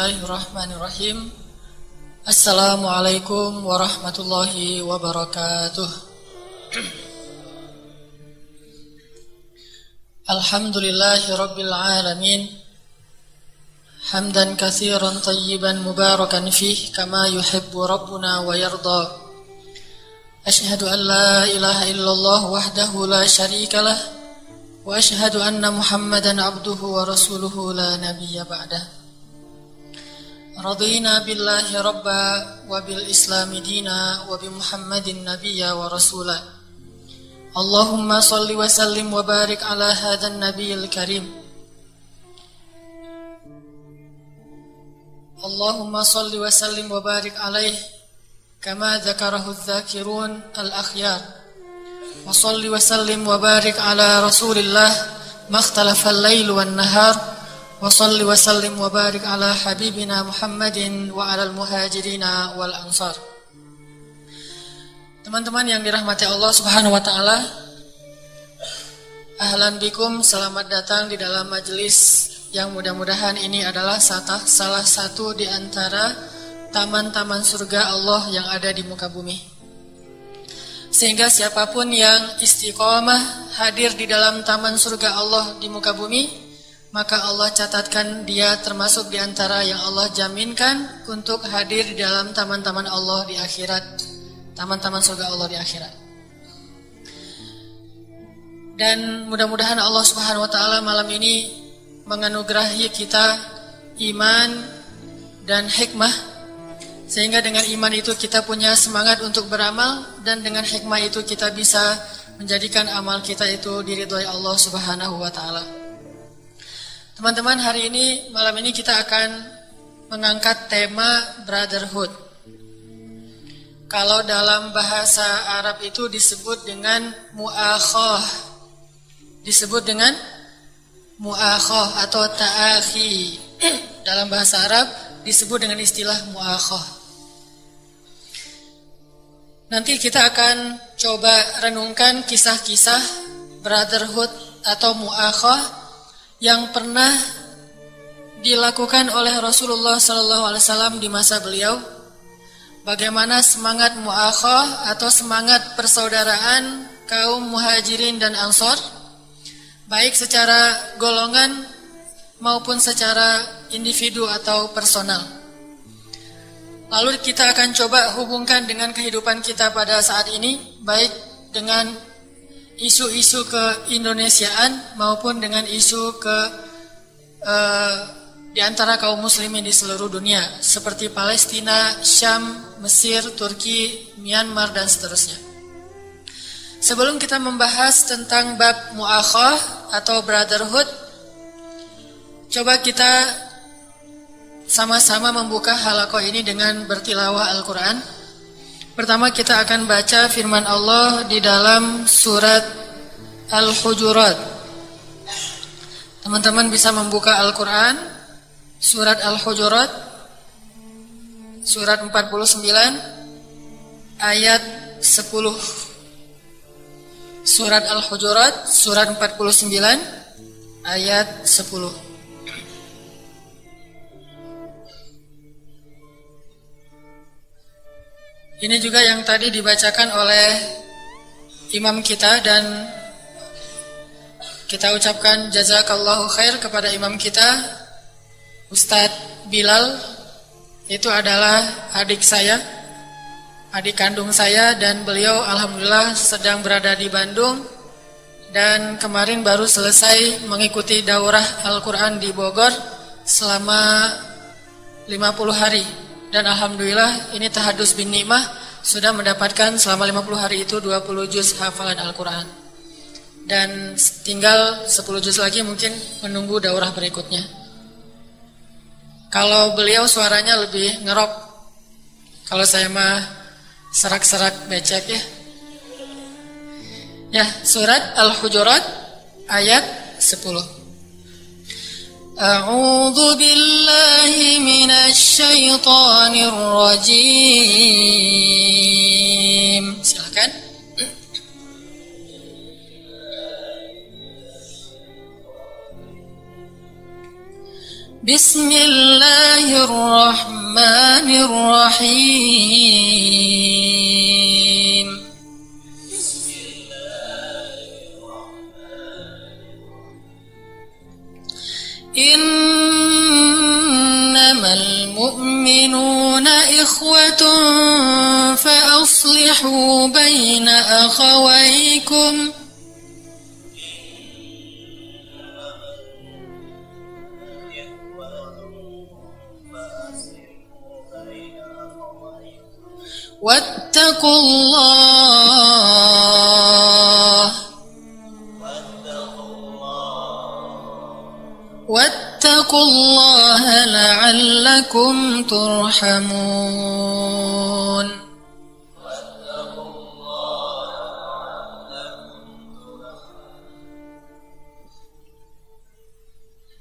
Bismillahirrahmanirrahim. Assalamualaikum warahmatullahi wabarakatuh. Alhamdulillahi rabbil alamin. Hamdan katsiran tayyiban mubarakan fih kama yuhibbu rabbuna wa yarda. Ashhadu an la ilaha illallah wahdahu la syarikalah wa ashhadu anna Muhammadan abduhu wa rasuluhu la nabiyya ba'dah. Radina billahi rabba wa bil islami dina wa bi Muhammadin nabiyya wa rasula. Allahumma salli wa sallim wa barik ala hadan nabiyil karim. Allahumma salli wa sallim wa barik alaih kama dzakarahu dzakirun al-akhyar. Wa salli wa sallim wa barik ala rasulillah makhtalafa al-lail wan nahar. Wa salli wa sallim wa barik ala habibina Muhammadin wa ala al-muhajirina wal ansar. Teman-teman yang dirahmati Allah Subhanahu wa taala, ahlan bikum, selamat datang di dalam majelis yang mudah-mudahan ini adalah salah satu di antara taman-taman surga Allah yang ada di muka bumi. Sehingga siapapun yang istiqomah hadir di dalam taman surga Allah di muka bumi, maka Allah catatkan dia termasuk di antara yang Allah jaminkan untuk hadir di dalam taman-taman Allah di akhirat, taman-taman surga Allah di akhirat. Dan mudah-mudahan Allah Subhanahu wa taala malam ini menganugerahi kita iman dan hikmah, sehingga dengan iman itu kita punya semangat untuk beramal, dan dengan hikmah itu kita bisa menjadikan amal kita itu diridhoi Allah Subhanahu wa taala. Teman-teman, hari ini, malam ini kita akan mengangkat tema brotherhood. Kalau dalam bahasa Arab itu disebut dengan mu'akhah. Disebut dengan mu'akhah atau ta'akhi. Dalam bahasa Arab disebut dengan istilah mu'akhah. Nanti kita akan coba renungkan kisah-kisah brotherhood atau mu'akhah yang pernah dilakukan oleh Rasulullah SAW di masa beliau. Bagaimana semangat mu'akhah atau semangat persaudaraan kaum muhajirin dan ansor, baik secara golongan maupun secara individu atau personal. Lalu kita akan coba hubungkan dengan kehidupan kita pada saat ini, baik dengan isu-isu ke-Indonesiaan maupun dengan isu di antara kaum muslimin di seluruh dunia, seperti Palestina, Syam, Mesir, Turki, Myanmar, dan seterusnya. Sebelum kita membahas tentang bab mu'akhah atau brotherhood, coba kita sama-sama membuka halaqah ini dengan bertilawah Al-Quran. Pertama kita akan baca firman Allah di dalam surat Al-Hujurat. Teman-teman bisa membuka Al-Quran, surat Al-Hujurat, surat 49, ayat 10. Surat Al-Hujurat, surat 49, ayat 10. Ini juga yang tadi dibacakan oleh imam kita, dan kita ucapkan jazakallahu khair kepada imam kita, Ustadz Bilal. Itu adalah adik saya, adik kandung saya, dan beliau alhamdulillah sedang berada di Bandung, dan kemarin baru selesai mengikuti daurah Al-Quran di Bogor selama 50 hari. Dan alhamdulillah ini tahadus bin nikmah sudah mendapatkan selama 50 hari itu 20 juz hafalan Al-Quran. Dan tinggal 10 juz lagi mungkin menunggu daurah berikutnya. Kalau beliau suaranya lebih ngerok, kalau saya mah serak-serak becek ya. Ya, surat Al-Hujurat ayat 10. A'udzu billahi minasy syaithanir rajim. Silakan. Bismillahirrahmanirrahim. Innamal mu'minuna ikhwatun fa aslihu baina akhawaykum. Wattaqullaha la'allakum turhamun.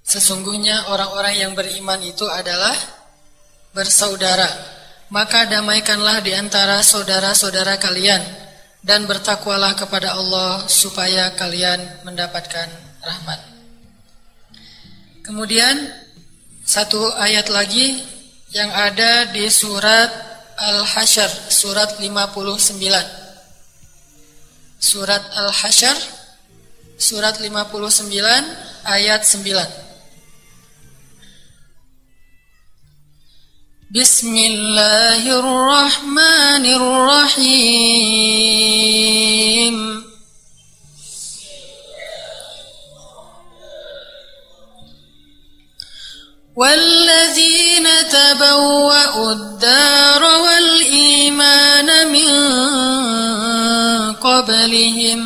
Sesungguhnya orang-orang yang beriman itu adalah bersaudara. Maka damaikanlah di antara saudara-saudara kalian dan bertakwalah kepada Allah supaya kalian mendapatkan rahmat. Kemudian satu ayat lagi yang ada di surat Al-Hasyr, surat 59. Surat Al-Hasyr, surat 59 ayat 9. Bismillahirrahmanirrahim. والذين تبوأوا الدار والإيمان من قبلهم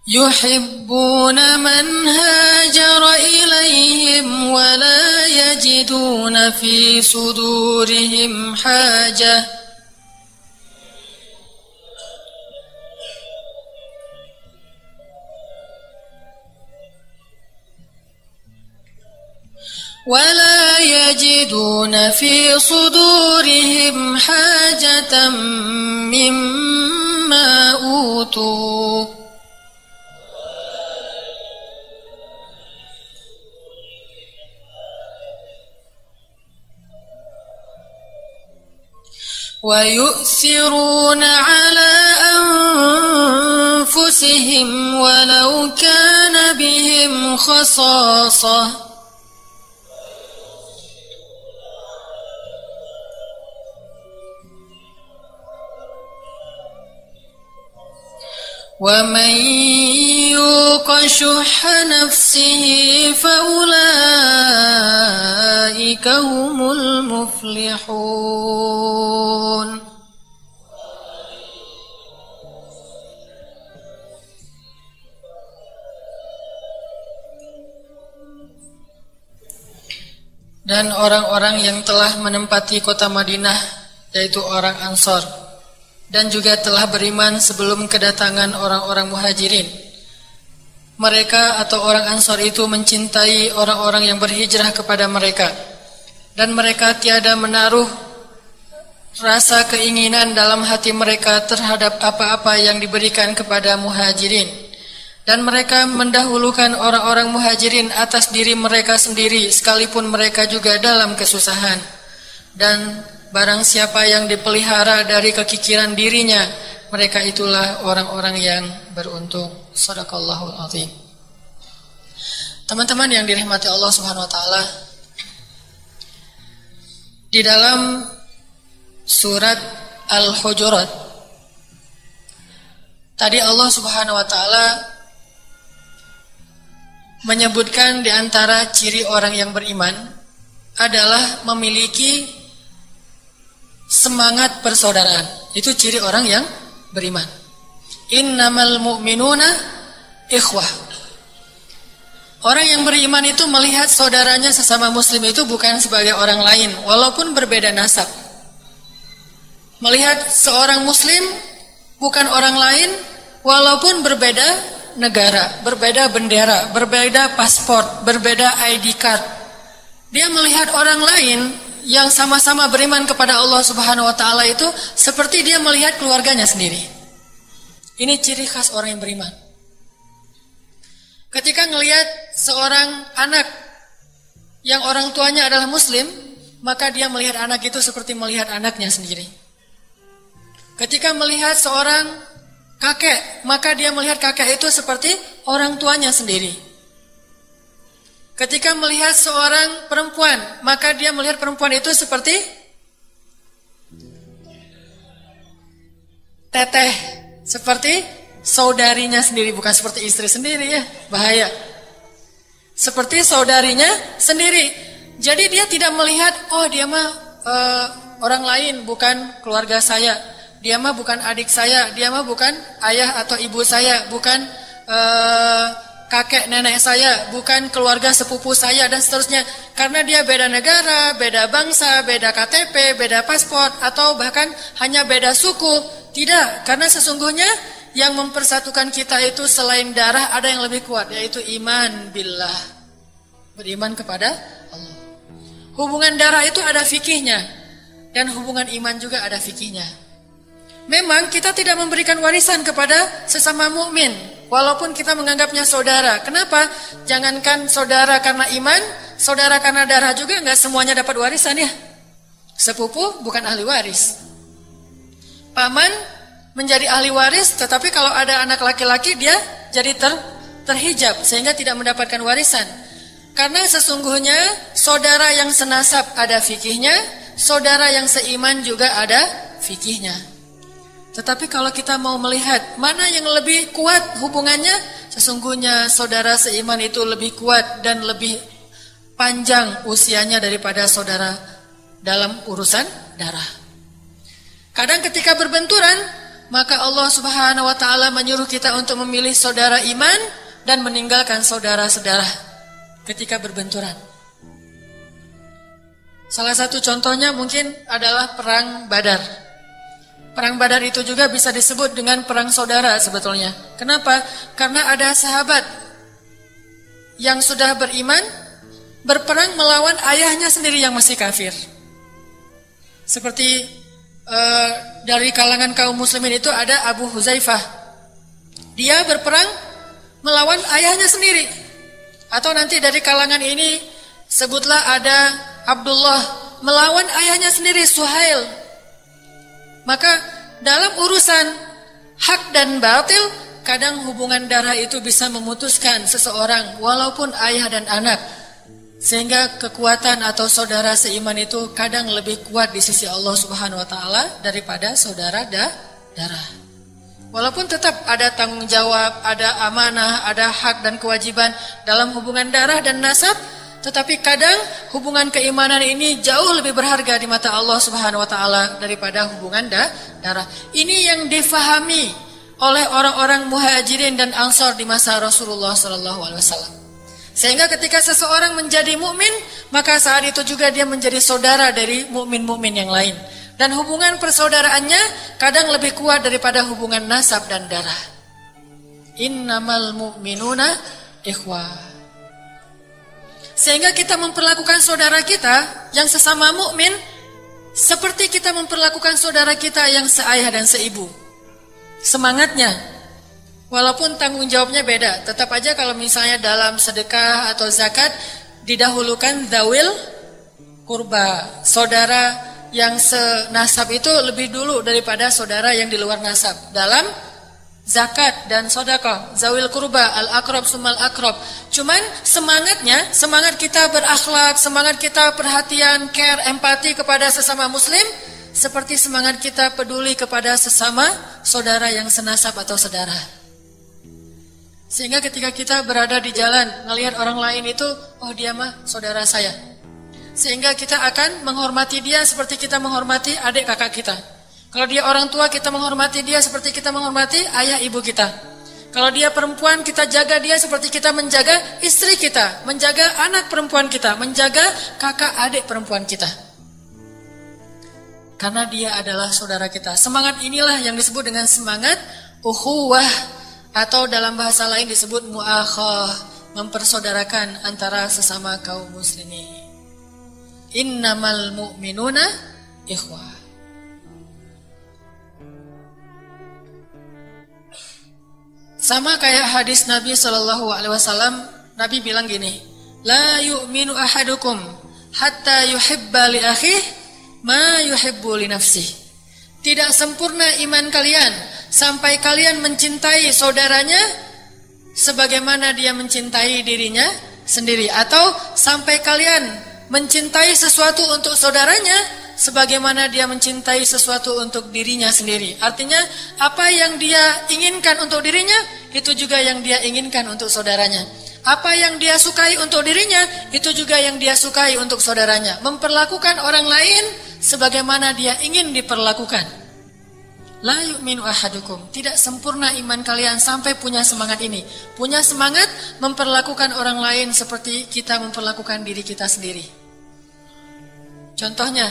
يحبون من هاجر إليهم ولا يجدون في صدورهم حاجة في صدورهم حاجة مما أوتوا ويؤثرون على أنفسهم ولو كان بهم خصاصة ومن يوق شح نفسه فأولئك هم المفلحون. Dan orang-orang yang telah menempati kota Madinah, yaitu orang Ansor, dan juga telah beriman sebelum kedatangan orang-orang muhajirin. Mereka atau orang Ansor itu mencintai orang-orang yang berhijrah kepada mereka, dan mereka tiada menaruh rasa keinginan dalam hati mereka terhadap apa-apa yang diberikan kepada muhajirin. Dan mereka mendahulukan orang-orang muhajirin atas diri mereka sendiri, sekalipun mereka juga dalam kesusahan. Dan barang siapa yang dipelihara dari kekikiran dirinya, mereka itulah orang-orang yang beruntung. Shadaqallahul azim. Teman-teman yang dirahmati Allah Subhanahu wa taala, di dalam surat Al-Hujurat tadi Allah Subhanahu wa taala menyebutkan di antara ciri orang yang beriman adalah memiliki semangat persaudaraan. Itu ciri orang yang beriman. Innamal mu'minuna ikhwah. Orang yang beriman itu melihat saudaranya sesama muslim itu bukan sebagai orang lain, walaupun berbeda nasab. Melihat seorang muslim bukan orang lain, walaupun berbeda negara, berbeda bendera, berbeda paspor, berbeda ID card. Dia melihat orang lain yang sama-sama beriman kepada Allah Subhanahu wa taala itu seperti dia melihat keluarganya sendiri. Ini ciri khas orang yang beriman. Ketika ngelihat seorang anak yang orang tuanya adalah muslim, maka dia melihat anak itu seperti melihat anaknya sendiri. Ketika melihat seorang kakek, maka dia melihat kakek itu seperti orang tuanya sendiri. Ketika melihat seorang perempuan, maka dia melihat perempuan itu seperti teteh, seperti saudarinya sendiri, bukan seperti istri sendiri ya, bahaya. Seperti saudarinya sendiri. Jadi dia tidak melihat, oh dia mah orang lain, bukan keluarga saya. Dia mah bukan adik saya, dia mah bukan ayah atau ibu saya, bukan kakek nenek saya, bukan keluarga sepupu saya, dan seterusnya. Karena dia beda negara, beda bangsa, beda KTP, beda paspor, atau bahkan hanya beda suku. Tidak, karena sesungguhnya yang mempersatukan kita itu selain darah ada yang lebih kuat, yaitu iman billah, beriman kepada Allah. Hubungan darah itu ada fikihnya, dan hubungan iman juga ada fikihnya. Memang kita tidak memberikan warisan kepada sesama mukmin, walaupun kita menganggapnya saudara. Kenapa? Jangankan saudara karena iman, saudara karena darah juga nggak semuanya dapat warisan ya. Sepupu bukan ahli waris. Paman menjadi ahli waris, tetapi kalau ada anak laki-laki dia jadi terhijab sehingga tidak mendapatkan warisan. Karena sesungguhnya saudara yang senasab ada fikihnya, saudara yang seiman juga ada fikihnya. Tetapi kalau kita mau melihat mana yang lebih kuat hubungannya, sesungguhnya saudara seiman itu lebih kuat dan lebih panjang usianya daripada saudara dalam urusan darah. Kadang ketika berbenturan, maka Allah Subhanahu wa taala menyuruh kita untuk memilih saudara iman dan meninggalkan saudara-saudara ketika berbenturan. Salah satu contohnya mungkin adalah perang Badar. Perang Badar itu juga bisa disebut dengan perang saudara sebetulnya. Kenapa? Karena ada sahabat yang sudah beriman berperang melawan ayahnya sendiri yang masih kafir. Seperti dari kalangan kaum muslimin itu ada Abu Huzaifah. Dia berperang melawan ayahnya sendiri. Atau nanti dari kalangan ini sebutlah ada Abdullah melawan ayahnya sendiri, Suhail. Maka dalam urusan hak dan batil, kadang hubungan darah itu bisa memutuskan seseorang walaupun ayah dan anak. Sehingga kekuatan atau saudara seiman itu kadang lebih kuat di sisi Allah Subhanahu wa taala daripada saudara darah. Walaupun tetap ada tanggung jawab, ada amanah, ada hak dan kewajiban dalam hubungan darah dan nasab, tetapi kadang hubungan keimanan ini jauh lebih berharga di mata Allah Subhanahu wa taala daripada hubungan darah. Ini yang difahami oleh orang-orang Muhajirin dan Ansar di masa Rasulullah sallallahu alaihi wasallam. Sehingga ketika seseorang menjadi mukmin, maka saat itu juga dia menjadi saudara dari mukmin-mukmin yang lain. Dan hubungan persaudaraannya kadang lebih kuat daripada hubungan nasab dan darah. Innamal mu'minuna ikhwah. Sehingga kita memperlakukan saudara kita yang sesama mukmin seperti kita memperlakukan saudara kita yang seayah dan seibu. Semangatnya, walaupun tanggung jawabnya beda, tetap aja kalau misalnya dalam sedekah atau zakat didahulukan dzawil qurba, saudara yang senasab itu lebih dulu daripada saudara yang di luar nasab. Dalam zakat dan sedekah, zawil qurba, al-aqrab sumal aqrab. Cuman semangatnya, semangat kita berakhlak, semangat kita perhatian, care, empati kepada sesama muslim, seperti semangat kita peduli kepada sesama saudara yang senasab atau saudara. Sehingga ketika kita berada di jalan, ngelihat orang lain itu, oh dia mah saudara saya. Sehingga kita akan menghormati dia seperti kita menghormati adik kakak kita. Kalau dia orang tua, kita menghormati dia seperti kita menghormati ayah ibu kita. Kalau dia perempuan, kita jaga dia seperti kita menjaga istri kita, menjaga anak perempuan kita, menjaga kakak adik perempuan kita. Karena dia adalah saudara kita. Semangat inilah yang disebut dengan semangat ukhuwah, atau dalam bahasa lain disebut mu'akhah, mempersaudarakan antara sesama kaum muslimin. Innamal mu'minuna ikhwah. Sama kayak hadis Nabi SAW, Nabi bilang gini, la yu'minu ahadukum hatta yuhibba li akhih ma yuhibbu li nafsih. Tidak sempurna iman kalian sampai kalian mencintai saudaranya sebagaimana dia mencintai dirinya sendiri, atau sampai kalian mencintai sesuatu untuk saudaranya sebagaimana dia mencintai sesuatu untuk dirinya sendiri. Artinya apa yang dia inginkan untuk dirinya, itu juga yang dia inginkan untuk saudaranya. Apa yang dia sukai untuk dirinya, itu juga yang dia sukai untuk saudaranya. Memperlakukan orang lain sebagaimana dia ingin diperlakukan. La yu'minu ahadukum, tidak sempurna iman kalian sampai punya semangat ini. Punya semangat memperlakukan orang lain seperti kita memperlakukan diri kita sendiri. Contohnya,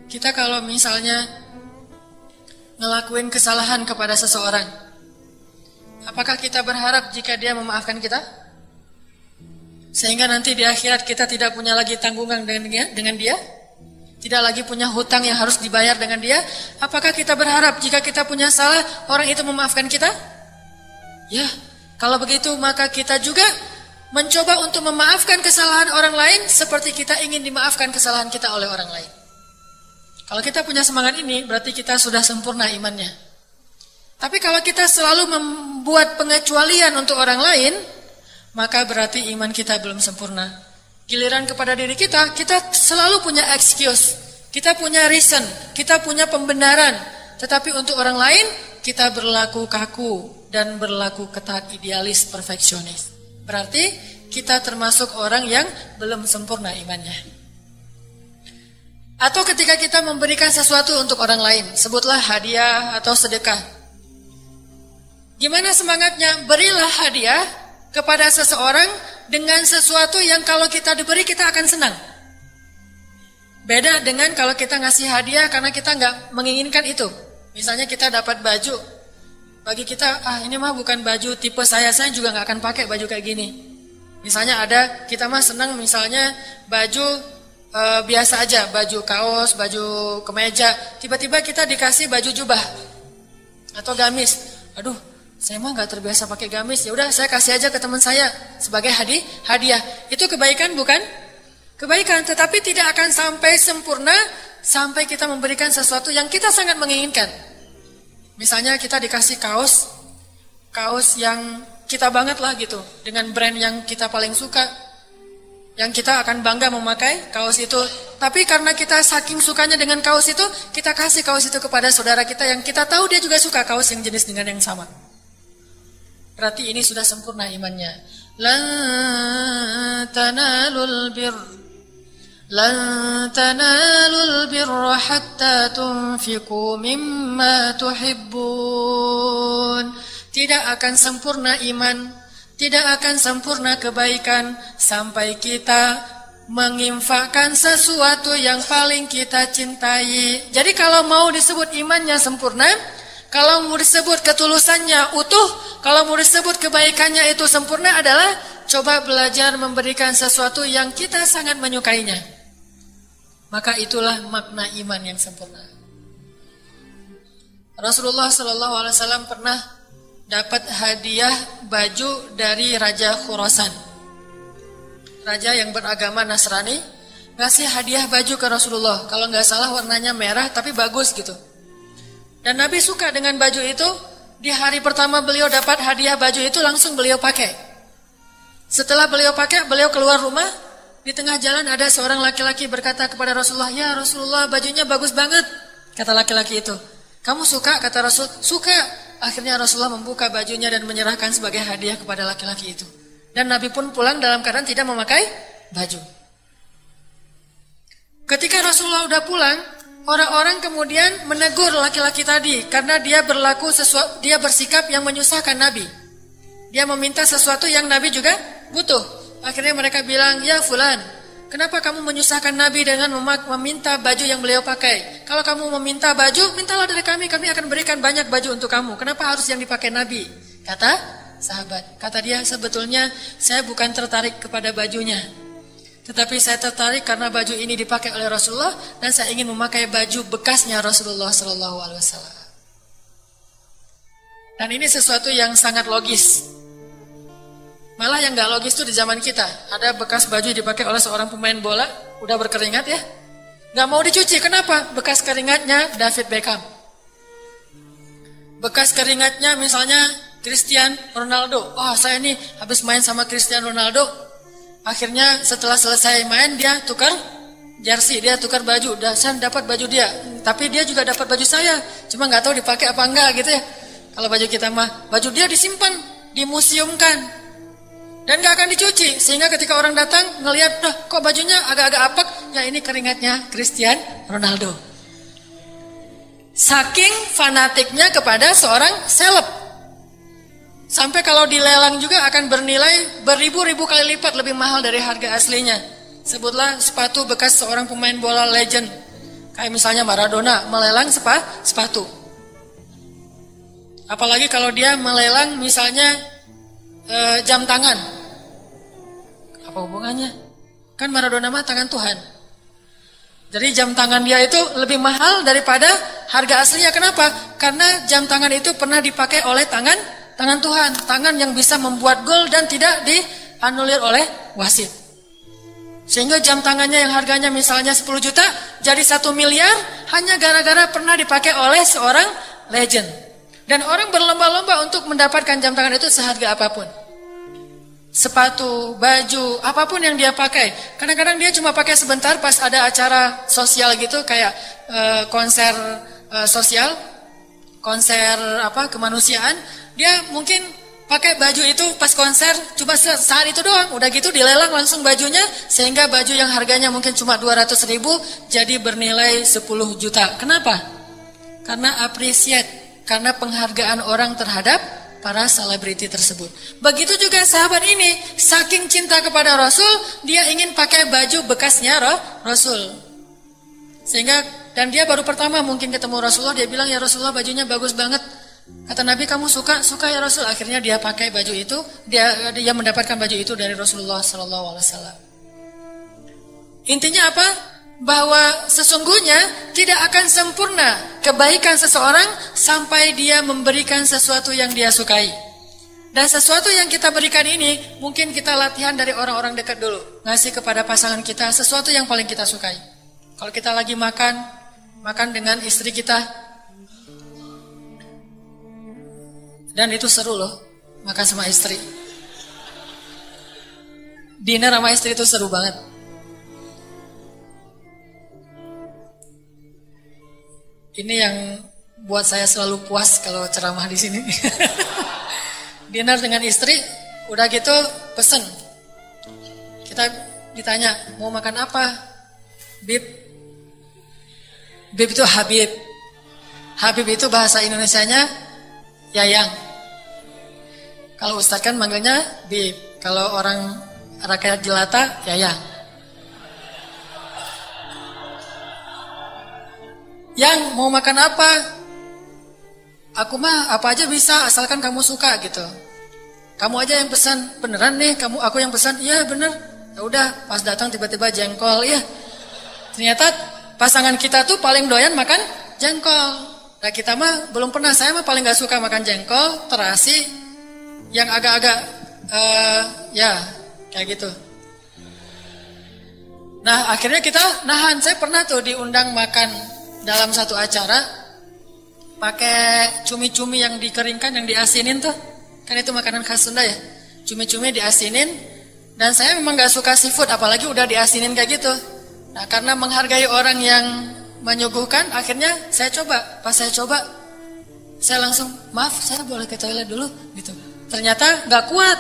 kita kalau misalnya ngelakuin kesalahan kepada seseorang, apakah kita berharap jika dia memaafkan kita? Sehingga nanti di akhirat kita tidak punya lagi tanggungan dengan dia? Tidak lagi punya hutang yang harus dibayar dengan dia? Apakah kita berharap jika kita punya salah, orang itu memaafkan kita? Ya, kalau begitu maka kita juga mencoba untuk memaafkan kesalahan orang lain seperti kita ingin dimaafkan kesalahan kita oleh orang lain. Kalau kita punya semangat ini, berarti kita sudah sempurna imannya. Tapi kalau kita selalu membuat pengecualian untuk orang lain, maka berarti iman kita belum sempurna. Giliran kepada diri kita, kita selalu punya excuse, kita punya reason, kita punya pembenaran. Tetapi untuk orang lain, kita berlaku kaku dan berlaku ketat, idealis, perfeksionis. Berarti kita termasuk orang yang belum sempurna imannya. Atau ketika kita memberikan sesuatu untuk orang lain, sebutlah hadiah atau sedekah. Gimana semangatnya? Berilah hadiah kepada seseorang dengan sesuatu yang kalau kita diberi kita akan senang. Beda dengan kalau kita ngasih hadiah karena kita nggak menginginkan itu. Misalnya kita dapat baju, bagi kita ini mah bukan baju tipe saya juga nggak akan pakai baju kayak gini. Misalnya ada, kita mah senang misalnya baju biasa aja, baju kaos, baju kemeja, tiba-tiba kita dikasih baju jubah atau gamis. Aduh, saya mah nggak terbiasa pakai gamis, ya udah saya kasih aja ke teman saya sebagai hadiah. Itu kebaikan bukan? Kebaikan, tetapi tidak akan sampai sempurna sampai kita memberikan sesuatu yang kita sangat menginginkan. Misalnya kita dikasih kaos yang kita banget lah gitu, dengan brand yang kita paling suka, yang kita akan bangga memakai kaos itu. Tapi karena kita saking sukanya dengan kaos itu, kita kasih kaos itu kepada saudara kita yang kita tahu dia juga suka kaos yang jenis dengan yang sama. Berarti ini sudah sempurna imannya. Lan tanalul birra hatta tunfiqu mimma tuhibbun. Tidak akan sempurna iman, tidak akan sempurna kebaikan sampai kita menginfakkan sesuatu yang paling kita cintai. Jadi kalau mau disebut imannya sempurna, kalau mau disebut ketulusannya utuh, kalau mau disebut kebaikannya itu sempurna adalah coba belajar memberikan sesuatu yang kita sangat menyukainya. Maka itulah makna iman yang sempurna. Rasulullah SAW pernah dapat hadiah baju dari Raja Khurasan. Raja yang beragama Nasrani ngasih hadiah baju ke Rasulullah. Kalau nggak salah warnanya merah tapi bagus gitu. Dan Nabi suka dengan baju itu. Di hari pertama beliau dapat hadiah baju itu langsung beliau pakai. Setelah beliau pakai, beliau keluar rumah. Di tengah jalan ada seorang laki-laki berkata kepada Rasulullah, "Ya Rasulullah, bajunya bagus banget." Kata laki-laki itu. "Kamu suka?" Kata Rasul. "Suka." Akhirnya Rasulullah membuka bajunya dan menyerahkan sebagai hadiah kepada laki-laki itu. Dan Nabi pun pulang dalam keadaan tidak memakai baju. Ketika Rasulullah udah pulang, orang-orang kemudian menegur laki-laki tadi karena dia dia bersikap yang menyusahkan Nabi. Dia meminta sesuatu yang Nabi juga butuh. Akhirnya mereka bilang, "Ya fulan, kenapa kamu menyusahkan Nabi dengan meminta baju yang beliau pakai? Kalau kamu meminta baju, mintalah dari kami akan berikan banyak baju untuk kamu. Kenapa harus yang dipakai Nabi?" Kata sahabat, kata dia, "Sebetulnya saya bukan tertarik kepada bajunya, Tetapi saya tertarik karena baju ini dipakai oleh Rasulullah dan saya ingin memakai baju bekasnya Rasulullah Sallallahu Alaihi Wasallam. Dan ini sesuatu yang sangat logis. Malah yang gak logis itu di zaman kita. Ada bekas baju dipakai oleh seorang pemain bola, udah berkeringat ya. Gak mau dicuci, kenapa? Bekas keringatnya David Beckham. Bekas keringatnya misalnya Cristiano Ronaldo. Oh, saya ini habis main sama Cristiano Ronaldo. Akhirnya setelah selesai main dia tukar jersey, dia tukar baju. Dan saya dapat baju dia, tapi dia juga dapat baju saya. Cuma nggak tahu dipakai apa enggak gitu ya. Kalau baju kita mah, baju dia disimpan, dimuseumkan, dan nggak akan dicuci. Sehingga ketika orang datang ngelihat, kok bajunya agak-agak apek? Ya ini keringatnya Cristiano Ronaldo. Saking fanatiknya kepada seorang seleb. Sampai kalau dilelang juga akan bernilai beribu-ribu kali lipat lebih mahal dari harga aslinya. Sebutlah sepatu bekas seorang pemain bola legend. Kayak misalnya Maradona melelang sepatu. Apalagi kalau dia melelang misalnya jam tangan. Apa hubungannya? Kan Maradona mah tangan Tuhan. Jadi jam tangan dia itu lebih mahal daripada harga aslinya. Kenapa? Karena jam tangan itu pernah dipakai oleh tangan Tuhan, tangan yang bisa membuat gol dan tidak dianulir oleh wasit. Sehingga jam tangannya yang harganya misalnya 10 juta jadi 1 miliar hanya gara-gara pernah dipakai oleh seorang legend. Dan orang berlomba-lomba untuk mendapatkan jam tangan itu seharga apapun. Sepatu, baju, apapun yang dia pakai. Kadang-kadang dia cuma pakai sebentar pas ada acara sosial gitu kayak konser sosial, konser kemanusiaan. Dia mungkin pakai baju itu pas konser cuma saat itu doang. Udah gitu dilelang langsung bajunya. Sehingga baju yang harganya mungkin cuma 200.000 jadi bernilai 10 juta. Kenapa? Karena appreciate. Karena penghargaan orang terhadap para selebriti tersebut. Begitu juga sahabat ini. Saking cinta kepada Rasul, dia ingin pakai baju bekasnya Rasul. Sehingga, dan dia baru pertama mungkin ketemu Rasulullah. Dia bilang, ya Rasulullah bajunya bagus banget. Kata Nabi, kamu suka ya Rasul. Akhirnya dia pakai baju itu, dia mendapatkan baju itu dari Rasulullah SAW. Intinya apa? Bahwa sesungguhnya tidak akan sempurna kebaikan seseorang sampai dia memberikan sesuatu yang dia sukai. Dan sesuatu yang kita berikan ini mungkin kita latihan dari orang-orang dekat dulu. Ngasih kepada pasangan kita sesuatu yang paling kita sukai. Kalau kita lagi makan dengan istri kita, dan itu seru loh, makan sama istri. Dinner sama istri itu seru banget. Ini yang buat saya selalu puas kalau ceramah di sini. Dinner dengan istri, udah gitu pesen. Kita ditanya, mau makan apa? Bib. Bib itu Habib. Habib itu bahasa Indonesianya Yayang. Kalau Ustadz kan manggilnya Bib. Kalau orang rakyat jelata, Yayang. Yang mau makan apa? Aku mah apa aja bisa asalkan kamu suka gitu. Kamu aja yang pesan. Beneran nih aku yang pesan? Iya bener. Ya udah, pas datang tiba-tiba jengkol. Iya. Ternyata pasangan kita tuh paling doyan makan jengkol. Nah kita mah belum pernah. Saya mah paling gak suka makan jengkol, terasi, yang agak-agak ya kayak gitu. Nah akhirnya kita nahan. Saya pernah tuh diundang makan dalam satu acara pakai cumi-cumi yang dikeringkan, yang diasinin tuh. Kan itu makanan khas Sunda ya. Cumi-cumi diasinin. Dan saya memang gak suka seafood, apalagi udah diasinin kayak gitu. Nah karena menghargai orang yang menyuguhkan, akhirnya saya coba. Pas saya coba, saya langsung, maaf saya boleh ke toilet dulu gitu. Ternyata gak kuat.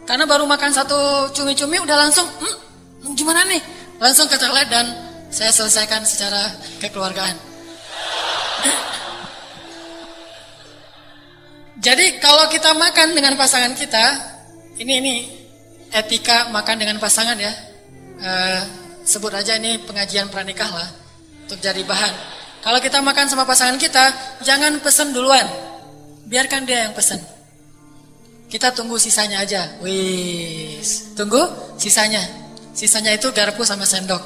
Karena baru makan satu cumi-cumi udah langsung, gimana nih? Langsung ke toilet dan saya selesaikan secara kekeluargaan. Jadi kalau kita makan dengan pasangan kita, ini etika makan dengan pasangan ya. Sebut aja ini pengajian pranikah lah, untuk jadi bahan. Kalau kita makan sama pasangan kita, jangan pesen duluan. Biarkan dia yang pesen. Kita tunggu sisanya aja. Wis, tunggu sisanya. Sisanya itu garpu sama sendok.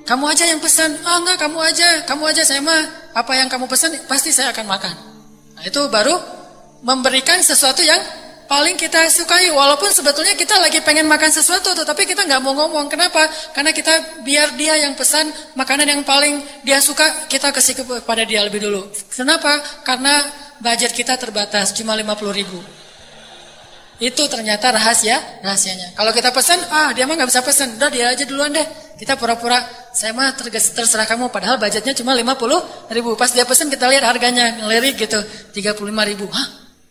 Kamu aja yang pesan. Enggak, kamu aja saya mah apa yang kamu pesan pasti saya akan makan. Nah, itu baru memberikan sesuatu yang paling kita sukai, walaupun sebetulnya kita lagi pengen makan sesuatu tuh, tapi kita nggak mau ngomong. Kenapa? Karena kita biar dia yang pesan makanan yang paling dia suka, kita kasih kepada dia lebih dulu. Kenapa? Karena budget kita terbatas, cuma 50.000. Itu ternyata rahasianya. Kalau kita pesan, dia mah nggak bisa pesan, udah dia aja duluan deh. Kita pura-pura, saya mah terserah kamu, padahal budgetnya cuma 50.000. Pas dia pesan kita lihat harganya, ngelirik gitu, 35.000.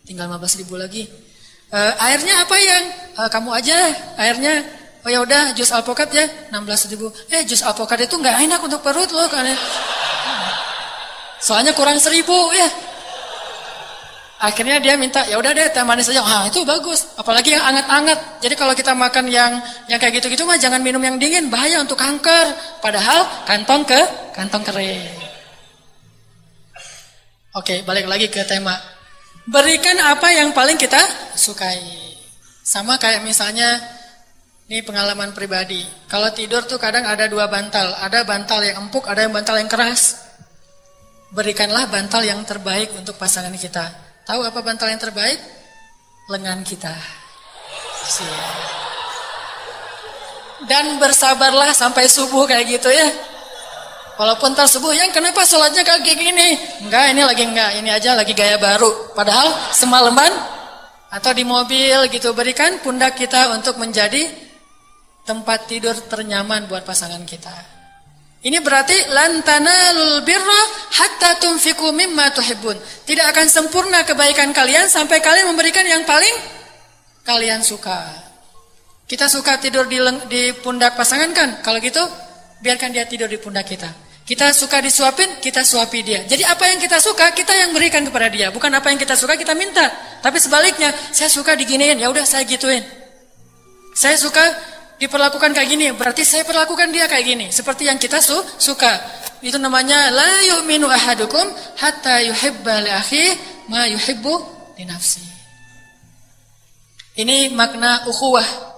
Tinggal 15.000 lagi. Airnya apa yang kamu aja airnya? Oh ya udah, jus alpukat ya 16.000. Jus alpukat itu nggak enak untuk perut loh, karena soalnya kurang 1.000 ya. Akhirnya dia minta, ya udah deh teh manis aja. Itu bagus, apalagi yang anget-anget. Jadi kalau kita makan yang kayak gitu-gitu mah jangan minum yang dingin, bahaya untuk kanker. Padahal kantong kering. Oke, balik lagi ke tema. Berikan apa yang paling kita sukai. Sama kayak misalnya, ini pengalaman pribadi. Kalau tidur tuh kadang ada 2 bantal. Ada bantal yang empuk, ada yang bantal yang keras. Berikanlah bantal yang terbaik untuk pasangan kita. Tahu apa bantal yang terbaik? Lengan kita. Dan bersabarlah sampai subuh kayak gitu ya. Walaupun ntar subuh, yang kenapa sholatnya kayak gini? Enggak, ini lagi aja lagi gaya baru. Padahal semalaman atau di mobil gitu, berikan pundak kita untuk menjadi tempat tidur ternyaman buat pasangan kita. Ini berarti lan tanalul birra hatta tunfiqu mimma tuhibbun. Tidak akan sempurna kebaikan kalian sampai kalian memberikan yang paling kalian suka. Kita suka tidur di pundak pasangan kan? Kalau gitu, biarkan dia tidur di pundak kita. Kita suka disuapin, kita suapi dia. Jadi apa yang kita suka, kita yang berikan kepada dia. Bukan apa yang kita suka, kita minta. Tapi sebaliknya, saya suka diginiin, ya udah saya gituin. Saya suka diperlakukan kayak gini, berarti saya perlakukan dia kayak gini. Seperti yang kita suka. Itu namanya la yu'minu ahadukum hatta yuhibba li akhihi ma yuhibbu li nafsi. Ini makna ukhuwah.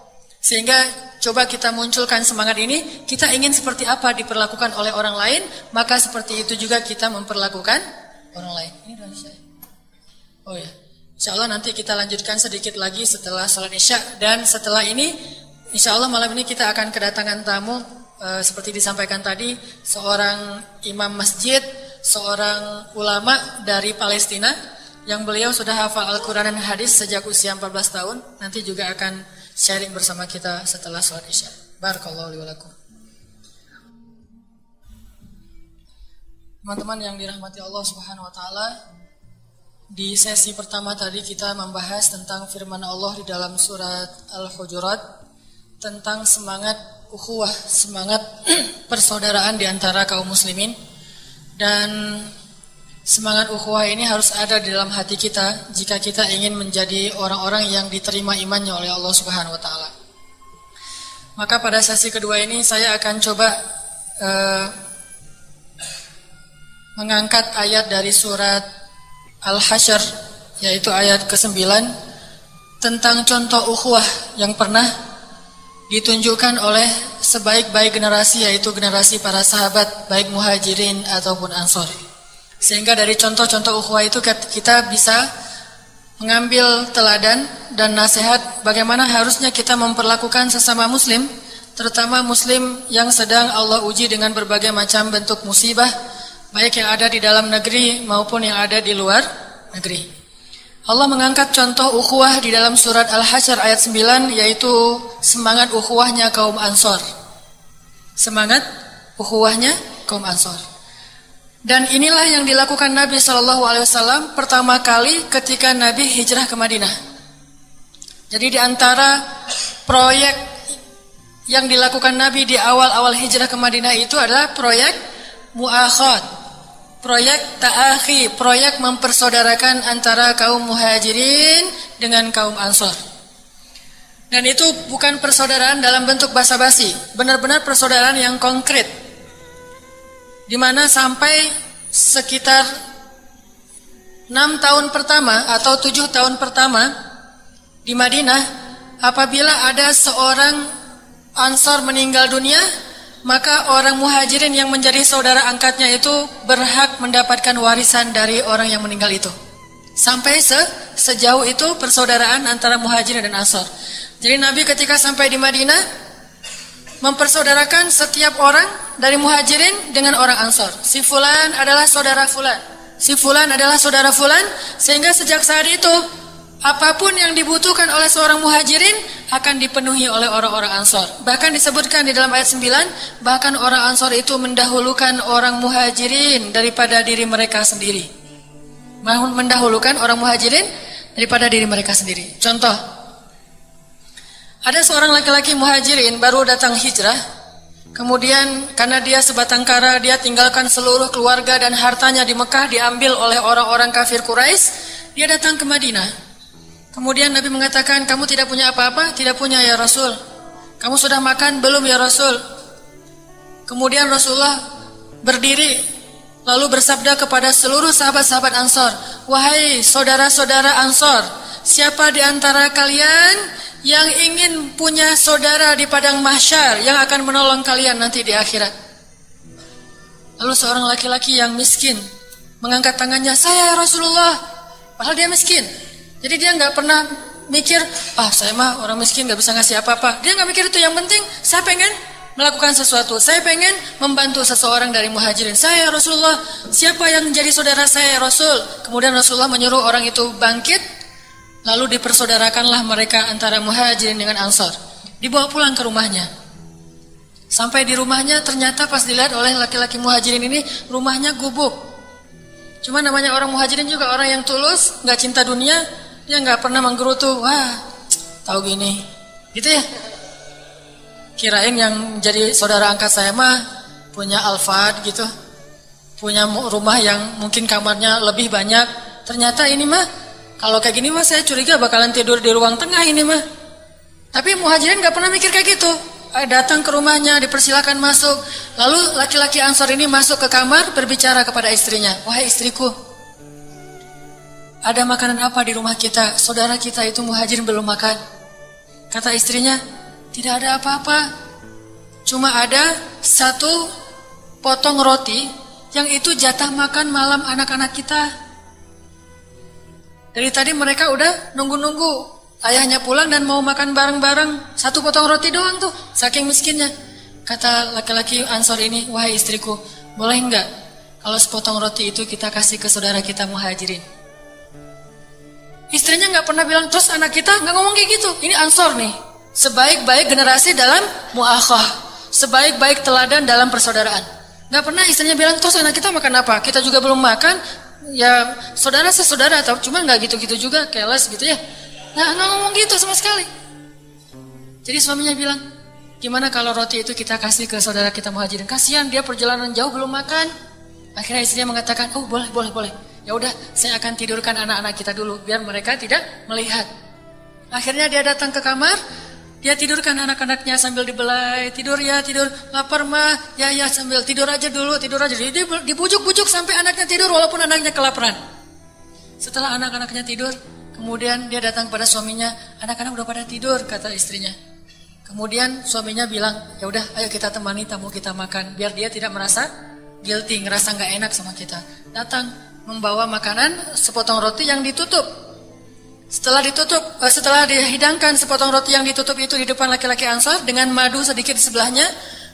Sehingga coba kita munculkan semangat ini, kita ingin seperti apa diperlakukan oleh orang lain, maka seperti itu juga kita memperlakukan orang lain. Ini doa saya. Oh ya, insyaallah nanti kita lanjutkan sedikit lagi setelah salat Isya, dan setelah ini insyaallah malam ini kita akan kedatangan tamu seperti disampaikan tadi, seorang imam masjid, seorang ulama dari Palestina yang beliau sudah hafal Al-Quran dan hadis sejak usia 14 tahun, nanti juga akan sharing bersama kita setelah sholat Isya. Barakallahu li wa lakum. Teman-teman yang dirahmati Allah Subhanahu wa taala, di sesi pertama tadi kita membahas tentang firman Allah di dalam surat Al-Hujurat tentang semangat ukhuwah, semangat persaudaraan di antara kaum muslimin, dan semangat ukhuwah ini harus ada di dalam hati kita jika kita ingin menjadi orang-orang yang diterima imannya oleh Allah Subhanahu wa taala. Maka pada sesi kedua ini saya akan coba mengangkat ayat dari surat Al-Hasyr, yaitu ayat ke-9 tentang contoh ukhuwah yang pernah ditunjukkan oleh sebaik-baik generasi, yaitu generasi para sahabat baik muhajirin ataupun ansor. Sehingga dari contoh-contoh ukhuwah itu kita bisa mengambil teladan dan nasihat bagaimana harusnya kita memperlakukan sesama muslim, terutama muslim yang sedang Allah uji dengan berbagai macam bentuk musibah, baik yang ada di dalam negeri maupun yang ada di luar negeri. Allah mengangkat contoh ukhuwah di dalam surat Al-Hasyr ayat 9, yaitu semangat ukhuwahnya kaum Ansor. Semangat ukhuwahnya kaum Ansor. Dan inilah yang dilakukan Nabi SAW pertama kali ketika Nabi hijrah ke Madinah. Jadi di antara proyek yang dilakukan Nabi di awal-awal hijrah ke Madinah itu adalah proyek mu'akhad, proyek ta'akhi, proyek mempersaudarakan antara kaum muhajirin dengan kaum ansor. Dan itu bukan persaudaraan dalam bentuk basa-basi, benar-benar persaudaraan yang konkret, di mana sampai sekitar 6 tahun pertama atau 7 tahun pertama di Madinah, apabila ada seorang Ansor meninggal dunia, maka orang Muhajirin yang menjadi saudara angkatnya itu berhak mendapatkan warisan dari orang yang meninggal itu. Sampai sejauh itu persaudaraan antara Muhajirin dan Ansor. Jadi Nabi ketika sampai di Madinah mempersaudarakan setiap orang dari Muhajirin dengan orang Ansor. Si Fulan adalah saudara Fulan, si Fulan adalah saudara Fulan, sehingga sejak saat itu apapun yang dibutuhkan oleh seorang Muhajirin akan dipenuhi oleh orang-orang Ansor. Bahkan disebutkan di dalam ayat 9, bahkan orang Ansor itu mendahulukan orang Muhajirin daripada diri mereka sendiri. Mendahulukan orang Muhajirin daripada diri mereka sendiri. Contoh, ada seorang laki-laki Muhajirin baru datang hijrah. Kemudian karena dia sebatang kara, dia tinggalkan seluruh keluarga dan hartanya di Mekah diambil oleh orang-orang kafir Quraisy. Dia datang ke Madinah. Kemudian Nabi mengatakan, kamu tidak punya apa-apa? Tidak punya ya Rasul. Kamu sudah makan? Belum ya Rasul. Kemudian Rasulullah berdiri lalu bersabda kepada seluruh sahabat-sahabat Ansor, wahai saudara-saudara Ansor, siapa di antara kalian yang ingin punya saudara di padang mahsyar yang akan menolong kalian nanti di akhirat? Lalu seorang laki-laki yang miskin mengangkat tangannya, saya Rasulullah. Padahal dia miskin. Jadi dia nggak pernah mikir, saya mah orang miskin nggak bisa ngasih apa-apa. Dia nggak mikir itu. Yang penting saya pengen melakukan sesuatu. Saya pengen membantu seseorang dari Muhajirin. Saya Rasulullah. Siapa yang menjadi saudara saya Rasul? Kemudian Rasulullah menyuruh orang itu bangkit. Lalu dipersaudarakanlah mereka antara Muhajirin dengan Ansor. Dibawa pulang ke rumahnya. Sampai di rumahnya ternyata pas dilihat oleh laki-laki Muhajirin ini, rumahnya gubuk. Cuma namanya orang Muhajirin juga orang yang tulus, gak cinta dunia. Dia gak pernah menggerutu, wah tahu gini, gitu ya. Kirain yang jadi saudara angkat saya mah punya Alphard gitu, punya rumah yang mungkin kamarnya lebih banyak. Ternyata ini mah, kalau kayak gini mah saya curiga bakalan tidur di ruang tengah ini mah. Tapi Muhajirin gak pernah mikir kayak gitu. Datang ke rumahnya, dipersilakan masuk. Lalu laki-laki Ansor ini masuk ke kamar, berbicara kepada istrinya, wahai istriku, ada makanan apa di rumah kita? Saudara kita itu Muhajirin belum makan. Kata istrinya, tidak ada apa-apa. Cuma ada satu potong roti yang itu jatah makan malam anak-anak kita. Dari tadi mereka udah nunggu-nunggu ayahnya pulang dan mau makan bareng-bareng. Satu potong roti doang tuh, saking miskinnya. Kata laki-laki Ansor ini, wahai istriku, boleh enggak kalau sepotong roti itu kita kasih ke saudara kita Muhajirin? Istrinya gak pernah bilang, terus anak kita gak ngomong kayak gitu. Ini Ansor nih, sebaik-baik generasi dalam mu'akhah, sebaik-baik teladan dalam persaudaraan. Gak pernah istrinya bilang, terus anak kita makan apa? Kita juga belum makan. Ya saudara sesaudara, cuma nggak gitu-gitu juga, keles gitu ya. Nah nggak ngomong gitu sama sekali. Jadi suaminya bilang, gimana kalau roti itu kita kasih ke saudara kita Muhajirin? Kasihan dia perjalanan jauh belum makan. Akhirnya istrinya mengatakan, oh boleh. Ya udah, saya akan tidurkan anak-anak kita dulu biar mereka tidak melihat. Akhirnya dia datang ke kamar. Dia tidurkan anak-anaknya sambil dibelai, tidur ya, tidur, lapar mah, ya sambil tidur aja dulu. Jadi dia dibujuk-bujuk sampai anaknya tidur walaupun anaknya kelaparan. Setelah anak-anaknya tidur, kemudian dia datang kepada suaminya, anak-anak udah pada tidur, kata istrinya. Kemudian suaminya bilang, ya udah, ayo kita temani tamu kita makan, biar dia tidak merasa guilty, ngerasa nggak enak sama kita. Datang membawa makanan, sepotong roti yang ditutup. Setelah dihidangkan sepotong roti yang ditutup itu di depan laki-laki Ansar dengan madu sedikit di sebelahnya,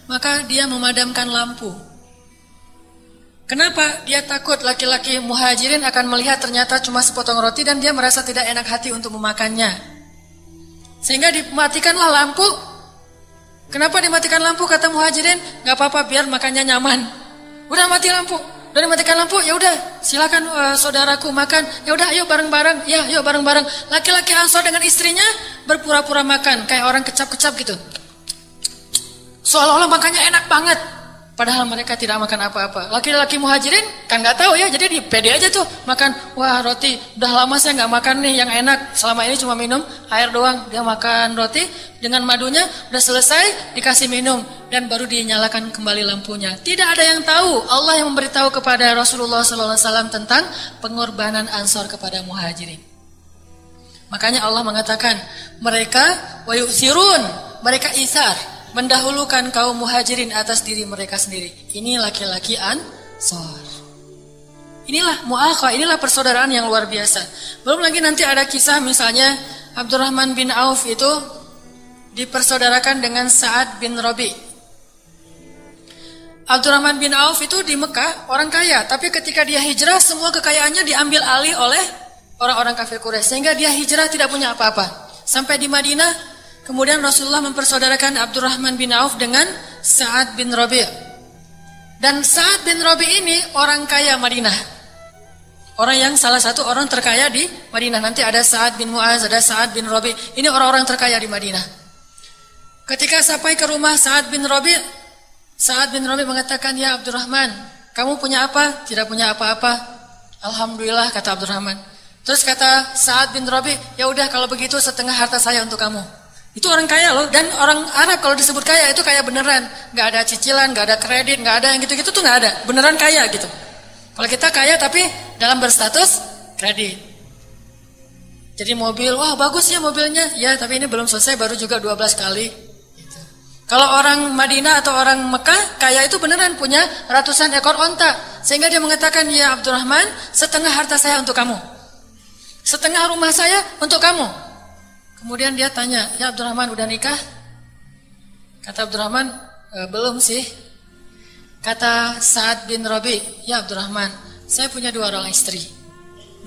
maka dia memadamkan lampu. Kenapa? Dia takut laki-laki Muhajirin akan melihat ternyata cuma sepotong roti dan dia merasa tidak enak hati untuk memakannya. Sehingga dimatikanlah lampu. Kenapa dimatikan lampu? Kata Muhajirin, gak apa-apa biar makannya nyaman. Udah mati lampu. Udah dimatikan lampu, ya udah silakan saudaraku makan. Ya udah ayo bareng-bareng. Ya, yuk bareng-bareng. Laki-laki Ansor dengan istrinya berpura-pura makan kayak orang kecap-kecap gitu. Seolah-olah makannya enak banget. Padahal mereka tidak makan apa-apa. Laki-laki Muhajirin kan nggak tahu ya, jadi di pede aja tuh makan. Wah roti, udah lama saya nggak makan nih yang enak. Selama ini cuma minum air doang. Dia makan roti dengan madunya, udah selesai dikasih minum dan baru dinyalakan kembali lampunya. Tidak ada yang tahu. Allah yang memberitahu kepada Rasulullah SAW tentang pengorbanan Ansor kepada Muhajirin. Makanya Allah mengatakan, mereka wa yu'thirun, mereka isar, mendahulukan kaum muhajirin atas diri mereka sendiri. Ini laki-laki Ansor. Inilah mu'akhah, inilah persaudaraan yang luar biasa. Belum lagi nanti ada kisah misalnya Abdurrahman bin Auf itu dipersaudarakan dengan Sa'ad bin Rabi'. Abdurrahman bin Auf itu di Mekah orang kaya, tapi ketika dia hijrah semua kekayaannya diambil alih oleh orang-orang kafir Quraisy, sehingga dia hijrah tidak punya apa-apa. Sampai di Madinah, kemudian Rasulullah mempersaudarakan Abdurrahman bin Auf dengan Sa'ad bin Rabi'. Dan Sa'ad bin Rabi' ini orang kaya Madinah. Orang yang salah satu orang terkaya di Madinah. Nanti ada Sa'ad bin Mu'az, ada Sa'ad bin Rabi'. Ini orang-orang terkaya di Madinah. Ketika sampai ke rumah Sa'ad bin Rabi', Sa'ad bin Rabi' mengatakan, "Ya Abdurrahman, kamu punya apa?" "Tidak punya apa-apa." "Alhamdulillah," kata Abdurrahman. Terus kata Sa'ad bin Rabi', "Ya udah kalau begitu setengah harta saya untuk kamu." Itu orang kaya loh, dan orang Arab kalau disebut kaya itu kaya beneran, nggak ada cicilan, nggak ada kredit, nggak ada yang gitu-gitu tuh nggak ada, beneran kaya gitu. Kalau kita kaya tapi dalam berstatus kredit. Jadi mobil, wah bagus ya mobilnya, ya tapi ini belum selesai, baru juga 12 kali. Kalau orang Madinah atau orang Mekah kaya itu beneran punya ratusan ekor onta, sehingga dia mengatakan, "Ya Abdurrahman, setengah harta saya untuk kamu, setengah rumah saya untuk kamu." Kemudian dia tanya, "Ya Abdurrahman, udah nikah?" Kata Abdurrahman, "Belum sih." Kata Sa'ad bin Rabi', "Ya Abdurrahman, saya punya 2 orang istri."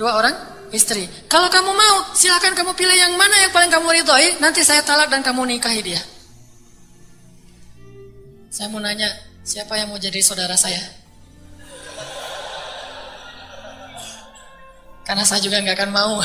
2 orang istri. "Kalau kamu mau, silakan kamu pilih yang mana yang paling kamu ridhoi, nanti saya talak dan kamu nikahi dia." Saya mau nanya, siapa yang mau jadi saudara saya? Karena saya juga nggak akan mau.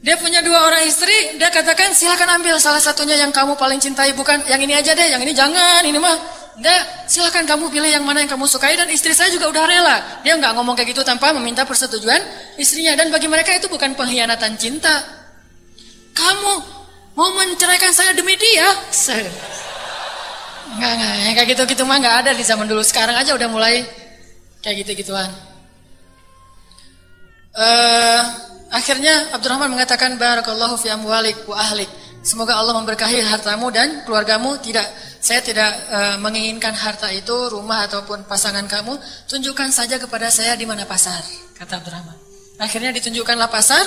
Dia punya 2 orang istri, dia katakan silakan ambil salah satunya yang kamu paling cintai, bukan yang ini aja deh, yang ini jangan, ini mah. Enggak, silakan kamu pilih yang mana yang kamu sukai, dan istri saya juga udah rela. Dia nggak ngomong kayak gitu tanpa meminta persetujuan istrinya, dan bagi mereka itu bukan pengkhianatan cinta. Kamu mau menceraikan saya demi dia? Enggak, yang kayak gitu-gitu mah enggak ada di zaman dulu. Sekarang aja udah mulai kayak gitu-gituan. Akhirnya Abdurrahman mengatakan, "Barakallahu fi amwalik wa ahlik." Semoga Allah memberkahi hartamu dan keluargamu. Saya tidak menginginkan harta itu, rumah ataupun pasangan kamu. Tunjukkan saja kepada saya di mana pasar, kata Abdurrahman. Akhirnya ditunjukkanlah pasar.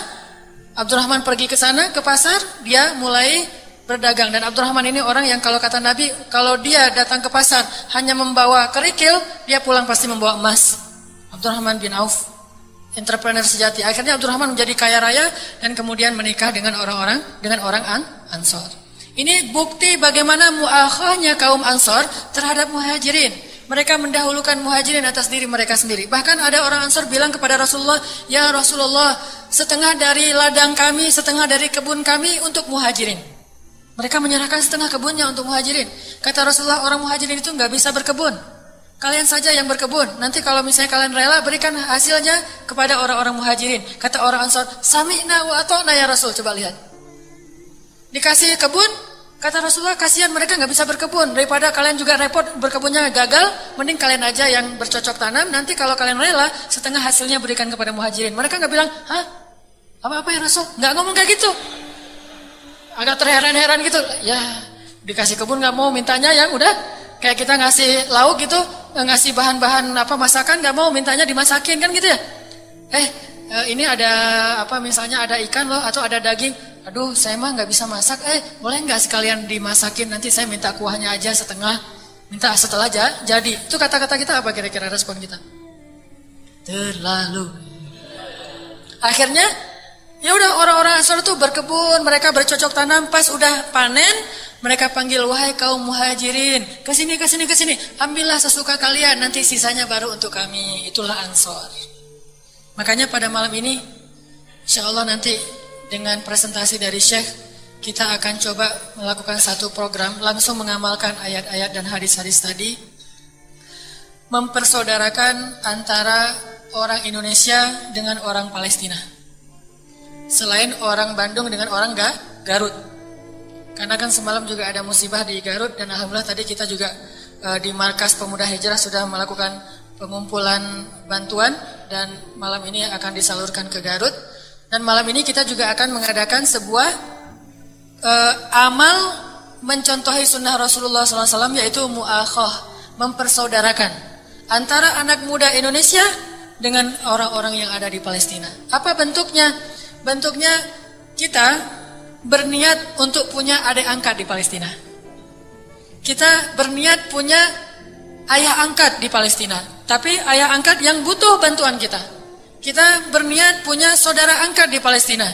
Abdurrahman pergi ke sana, ke pasar. Dia mulai berdagang, dan Abdurrahman ini orang yang kalau kata Nabi, kalau dia datang ke pasar hanya membawa kerikil, dia pulang pasti membawa emas. Abdurrahman bin Auf, entrepreneur sejati. Akhirnya Abdurrahman menjadi kaya raya dan kemudian menikah dengan orang Ansor. Ini bukti bagaimana muakhahnya kaum Ansor terhadap muhajirin. Mereka mendahulukan muhajirin atas diri mereka sendiri. Bahkan ada orang Ansor bilang kepada Rasulullah, "Ya Rasulullah, setengah dari ladang kami, setengah dari kebun kami untuk muhajirin." Mereka menyerahkan setengah kebunnya untuk muhajirin. Kata Rasulullah, orang muhajirin itu nggak bisa berkebun. Kalian saja yang berkebun. Nanti kalau misalnya kalian rela, berikan hasilnya kepada orang-orang muhajirin. Kata orang Ansor, "Sami'na wa ata'na ya Rasul." Coba lihat. Dikasih kebun, kata Rasulullah, kasihan mereka nggak bisa berkebun. Daripada kalian juga repot berkebunnya gagal, mending kalian aja yang bercocok tanam. Nanti kalau kalian rela, setengah hasilnya berikan kepada muhajirin. Mereka nggak bilang, "Hah? Apa-apa ya Rasul?" Nggak ngomong kayak gitu. Agak terheran-heran gitu, ya dikasih kebun nggak mau, mintanya yang udah kayak kita ngasih lauk gitu, ngasih bahan-bahan masakan nggak mau, mintanya dimasakin kan gitu ya. Ini ada misalnya ada ikan loh atau ada daging, aduh saya mah nggak bisa masak, boleh nggak sekalian dimasakin, nanti saya minta kuahnya aja setengah, minta setelah jadi. Itu kata-kata kita apa kira-kira respon kita? Terlalu. Akhirnya ya udah, orang-orang Ansor itu berkebun, mereka bercocok tanam. Pas udah panen, mereka panggil, "Wahai kaum muhajirin, kesini, ambillah sesuka kalian, nanti sisanya baru untuk kami." Itulah Ansor. Makanya pada malam ini, insya Allah nanti dengan presentasi dari Syekh, kita akan coba melakukan satu program, langsung mengamalkan ayat-ayat dan hadis-hadis tadi, mempersaudarakan antara orang Indonesia dengan orang Palestina. Selain orang Bandung dengan orang Garut. Karena kan semalam juga ada musibah di Garut, dan alhamdulillah tadi kita juga di Markas Pemuda Hijrah sudah melakukan pengumpulan bantuan, dan malam ini akan disalurkan ke Garut. Dan malam ini kita juga akan mengadakan sebuah amal mencontohi sunnah Rasulullah SAW, yaitu mu'akhah, mempersaudarakan antara anak muda Indonesia dengan orang-orang yang ada di Palestina. Apa bentuknya? Bentuknya kita berniat untuk punya adik angkat di Palestina. Kita berniat punya ayah angkat di Palestina, tapi ayah angkat yang butuh bantuan kita. Kita berniat punya saudara angkat di Palestina.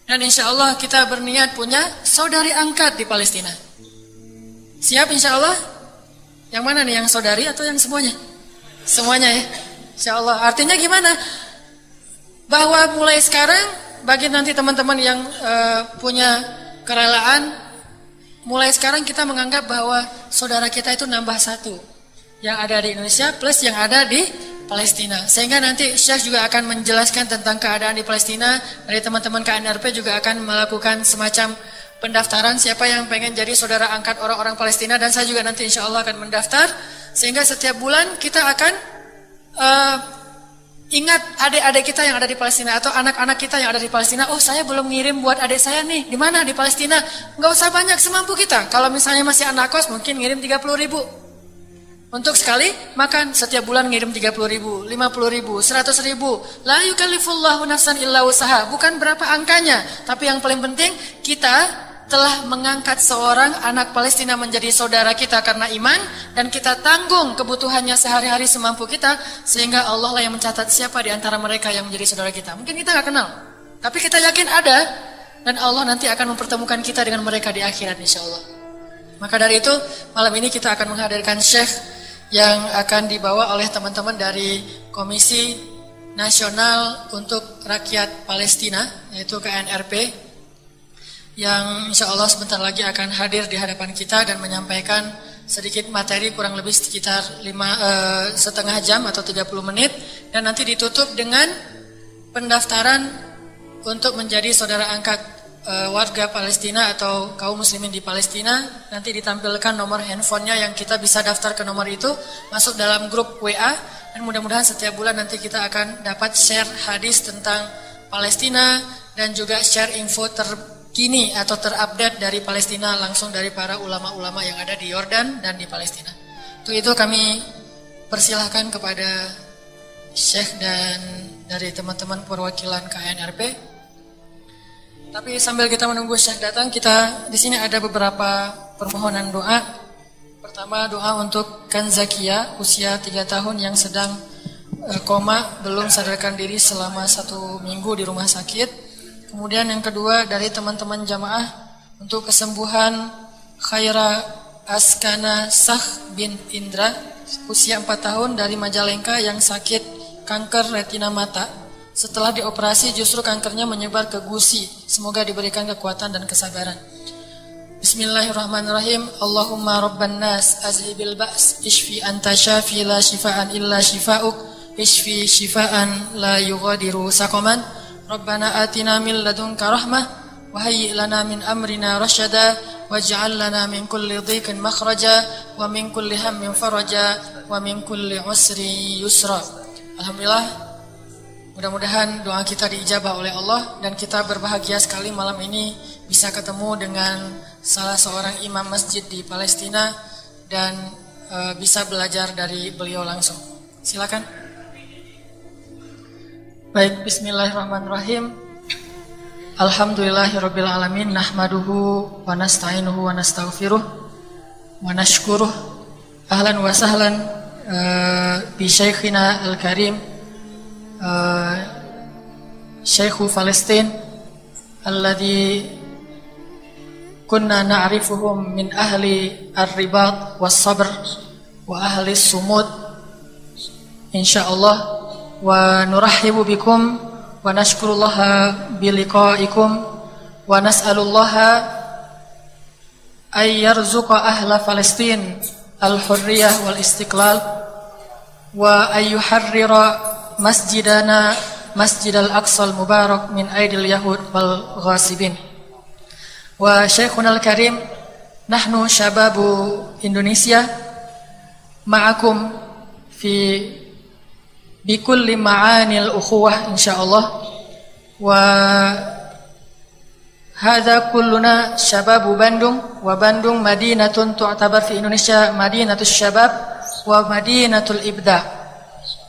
Dan insya Allah kita berniat punya saudari angkat di Palestina. Siap insya Allah? Yang mana nih, yang saudari atau yang semuanya? Semuanya ya, insya Allah. Artinya gimana? Bahwa mulai sekarang, bagi nanti teman-teman yang punya kerelaan, mulai sekarang kita menganggap bahwa saudara kita itu nambah satu, yang ada di Indonesia plus yang ada di Palestina. Sehingga nanti Syekh juga akan menjelaskan tentang keadaan di Palestina. Dari teman-teman KNRP juga akan melakukan semacam pendaftaran siapa yang pengen jadi saudara angkat orang-orang Palestina, dan saya juga nanti insya Allah akan mendaftar. Sehingga setiap bulan kita akan ingat adik-adik kita yang ada di Palestina atau anak-anak kita yang ada di Palestina. Oh, saya belum ngirim buat adik saya nih, di mana? Di Palestina. Nggak usah banyak, semampu kita. Kalau misalnya masih anak kos mungkin ngirim 30.000. Untuk sekali makan setiap bulan ngirim 30.000, 50.000, 100.000. La yukallifullahu nafsan illa usaha. Bukan berapa angkanya, tapi yang paling penting kita telah mengangkat seorang anak Palestina menjadi saudara kita karena iman, dan kita tanggung kebutuhannya sehari-hari semampu kita, sehingga Allah lah yang mencatat siapa di antara mereka yang menjadi saudara kita. Mungkin kita nggak kenal, tapi kita yakin ada, dan Allah nanti akan mempertemukan kita dengan mereka di akhirat insya Allah. Maka dari itu malam ini kita akan menghadirkan Syekh yang akan dibawa oleh teman-teman dari Komisi Nasional untuk Rakyat Palestina, yaitu KNRP, yang insya Allah sebentar lagi akan hadir di hadapan kita dan menyampaikan sedikit materi kurang lebih sekitar setengah jam atau 30 menit, dan nanti ditutup dengan pendaftaran untuk menjadi saudara angkat warga Palestina atau kaum muslimin di Palestina. Nanti ditampilkan nomor handphonenya yang kita bisa daftar ke nomor itu, masuk dalam grup WA, dan mudah-mudahan setiap bulan nanti kita akan dapat share hadis tentang Palestina dan juga share info terkini atau terupdate dari Palestina langsung dari para ulama-ulama yang ada di Yordan dan di Palestina. Untuk itu kami persilahkan kepada Syekh dan dari teman-teman perwakilan KNRP. Tapi sambil kita menunggu Syekh datang, kita di sini ada beberapa permohonan doa. Pertama, doa untuk Kanzakia, usia 3 tahun yang sedang koma, belum sadarkan diri selama 1 minggu di rumah sakit. Kemudian yang kedua dari teman-teman jamaah untuk kesembuhan Khaira Askana Sah bin Indra, usia 4 tahun dari Majalengka yang sakit kanker retina mata. Setelah dioperasi justru kankernya menyebar ke gusi. Semoga diberikan kekuatan dan kesabaran. Bismillahirrahmanirrahim. Allahumma rabban nas azhibil ba's ishfi anta syafi la shifaan illa shifa'uk ishfi shifaan la yughadiru saqaman. Rabbana atina min ladunka rahmah wa hayyi' lana min amrina rasyada waj'al lana min kulli dhiqin makhraja wa min kulli hammin faraja wa min kulli usri yusra. Alhamdulillah, mudah-mudahan doa kita diijabah oleh Allah, dan kita berbahagia sekali malam ini bisa ketemu dengan salah seorang imam masjid di Palestina dan bisa belajar dari beliau langsung. Silakan. Baik, bismillahirrahmanirrahim. Alhamdulillahirabbil alamin, nahmaduhu wa nasta'inuhu wa nastaghfiruh wa nashkuruh. Ahlan wa sahlan bi syekhina al-karim Syekhu Palestin alladhi kunna na'rifuhum min ahli ar-ribat was-sabr wa ahli as-sumud insyaallah, wa nurahhibu bikum wa nashkurullaha biliqaikum wa nas'alullaha ay yarzuqa ahla Palestin al-hurriyah wal istiqlal wa ay yuharrira masjidana Masjid Al-Aqsa Al-Mubarak min aidil Yahud wal ghasibin. Wa Syekhuna Al-Karim, nahnu syababu Indonesia ma'akum fi bikulli ma'anil ukhuwah insyaallah, wa hadza kulluna syababu Bandung, wa Bandung madinatun tu'tabar fi Indonesia madinatus syabab wa madinatul ibda.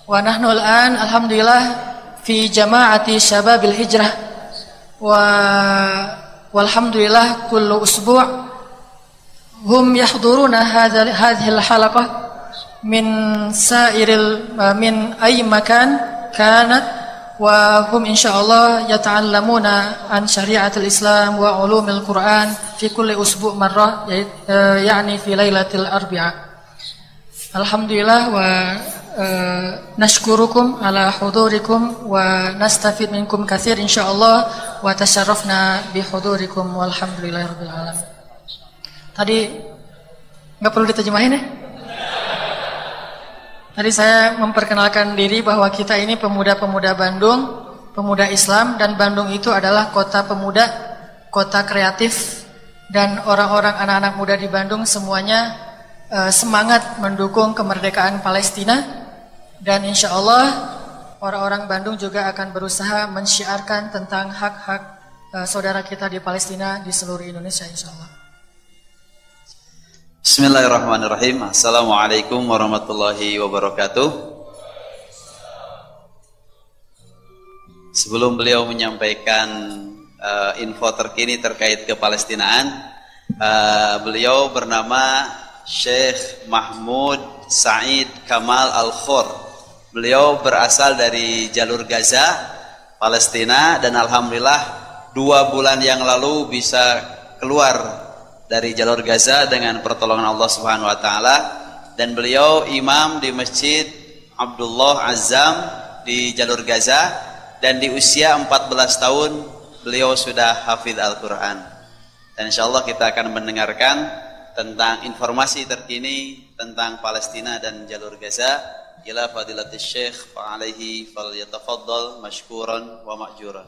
Wa nahnu al-an alhamdulillah fi jama'ati syababil hijrah walhamdulillah kullu usbu' hum yahduruna hadhihi al-halaqah min ay makan kanat wa hum insyaallah yata'allamuna an syari'atil Islam wa ulumil Quran fi kulli usbu' marrah yani fi lailatil arbi'a. Alhamdulillah wa nashkurukum ala hudurikum wa nastafid minkum katsir insyaallah wa tasharrafna bi hudurikum walhamdulillahirabbil alamin. Tadi enggak perlu diterjemahin ya? Tadi saya memperkenalkan diri bahwa kita ini pemuda-pemuda Bandung, pemuda Islam, dan Bandung itu adalah kota pemuda, kota kreatif, dan orang-orang anak-anak muda di Bandung semuanya semangat mendukung kemerdekaan Palestina, dan insya Allah orang-orang Bandung juga akan berusaha mensyiarkan tentang hak-hak saudara kita di Palestina di seluruh Indonesia insya Allah. Bismillahirrahmanirrahim. Assalamualaikum warahmatullahi wabarakatuh. Sebelum beliau menyampaikan info terkini terkait kepalestinaan, beliau bernama Syekh Mahmud Said Kamal Al-Khor. Beliau berasal dari jalur Gaza, Palestina, dan alhamdulillah 2 bulan yang lalu bisa keluar dari jalur Gaza dengan pertolongan Allah Subhanahu wa taala, dan beliau imam di Masjid Abdullah Azzam di jalur Gaza, dan di usia 14 tahun beliau sudah hafidz Al-Qur'an. Dan insyaallah kita akan mendengarkan tentang informasi terkini tentang Palestina dan jalur Gaza. Ila fadilatis Syekh fa alaihi falyatafaddal mashkuran wa ma'juran.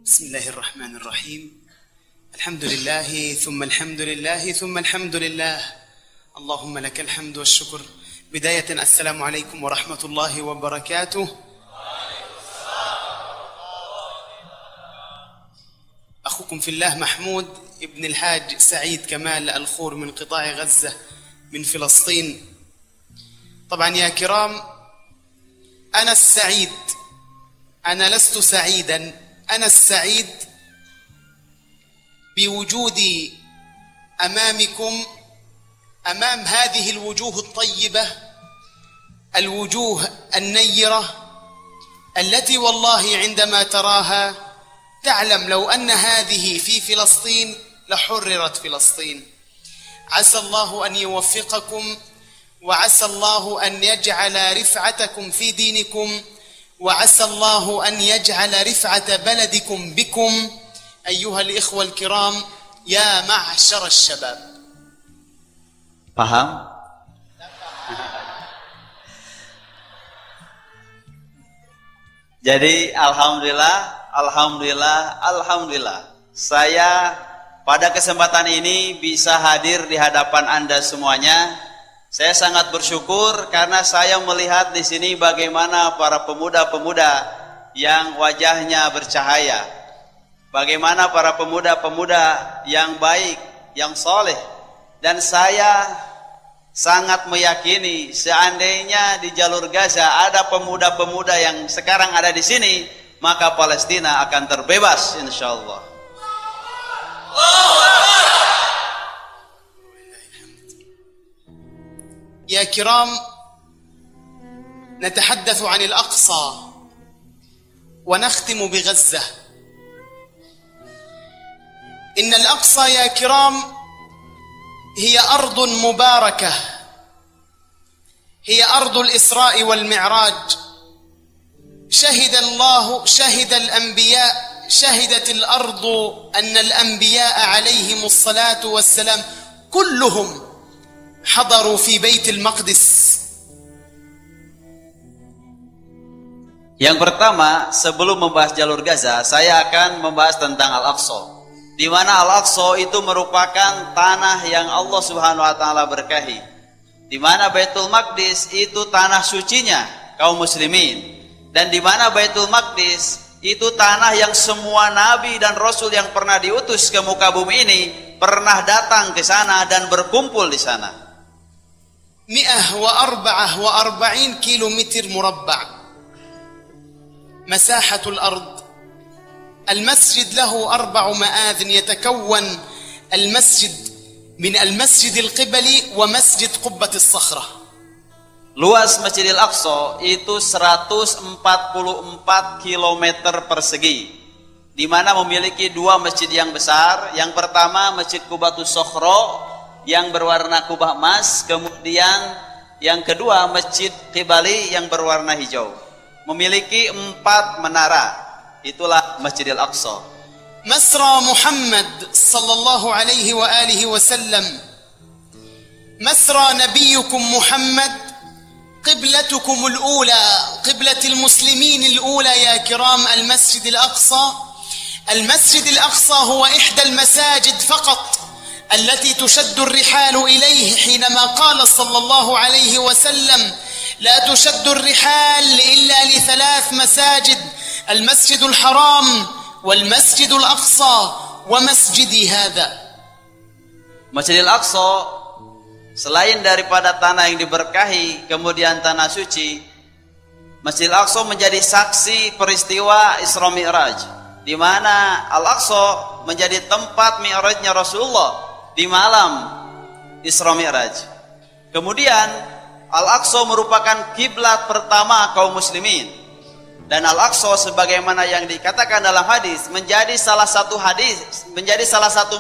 Bismillahirrahmanirrahim. Alhamdulillah, thumma alhamdulillah, thumma alhamdulillah. Allahumma lakal hamdu wassyukur. Bidayatan assalamu alaikum warahmatullahi wabarakatuh. أخوكم في الله محمود ابن الحاج سعيد كمال الخور من قطاع غزة من فلسطين. طبعا يا كرام، أنا السعيد، أنا لست سعيدا، أنا السعيد بوجودي أمامكم، أمام هذه الوجوه الطيبة، الوجوه النيرة التي والله عندما تراها تعلم لو أن هذه في فلسطين لحررت فلسطين. عسى الله أن يوفقكم، وعسى الله أن يجعل رفعتكم في دينكم، وعسى الله أن يجعل رفعة بلدكم بكم أيها الإخوة الكرام يا معشر الشباب. Paham? Jadi alhamdulillah saya pada kesempatan ini bisa hadir di hadapan Anda semuanya. Saya sangat bersyukur karena saya melihat di sini bagaimana para pemuda-pemuda yang wajahnya bercahaya, bagaimana para pemuda-pemuda yang baik, yang soleh, dan saya sangat meyakini seandainya di jalur Gaza ada pemuda-pemuda yang sekarang ada di sini, maka Palestina akan terbebas insyaallah. يا كرام، نتحدث عن الأقصى ونختم بغزة. إن الأقصى يا كرام هي أرض مباركة، هي أرض الإسراء والمعراج. شهد الأنبياء، شهدت الأرض أن الأنبياء عليهم الصلاة والسلام كلهم حضروا في بيت المقدس. Yang pertama, sebelum membahas jalur Gaza, saya akan membahas tentang Al-Aqsa, di mana Al-Aqsa itu merupakan tanah yang Allah Subhanahu wa taala berkahi, di mana Baitul Maqdis itu tanah sucinya kaum muslimin, Dan di mana Baitul Maqdis itu tanah yang semua nabi dan rasul yang pernah diutus ke muka bumi ini pernah datang ke sana dan berkumpul di sana. 144 kilometer مربع مساحة الأرض. المسجد له 4 مآذن يتكون المسجد من المسجد القبلي ومسجد قبة الصخرة. Luas Masjidil Aqsa itu 144 km persegi, di mana memiliki 2 masjid yang besar. Yang pertama Masjid Qubatus Sokhro yang berwarna kubah emas, kemudian yang kedua Masjid Qibali yang berwarna hijau. Memiliki 4 menara. Itulah Masjidil Aqsa. مسرى محمد صلى الله عليه وآله وسلم، مسرى نبيكم محمد، قبلتكم الأولى، قبلة المسلمين الأولى يا كرام المسجد الأقصى. المسجد الأقصى هو إحدى المساجد فقط التي تشد الرحال إليه، حينما قال صلى الله عليه وسلم: لا تشد الرحال إلا ل3 مساجد، المسجد الحرام والمسجد الأقصى ومسجدي هذا. Masjidil Aqsa selain daripada tanah yang diberkahi, kemudian tanah suci, Masjidil Aqsa menjadi saksi peristiwa Isra Mi'raj, di mana Al-Aqsa menjadi tempat Mi'rajnya Rasulullah di malam Isra Mi'raj. Kemudian Al-Aqsa merupakan kiblat pertama kaum muslimin. Dan Al-Aqsa sebagaimana yang dikatakan dalam hadis menjadi salah satu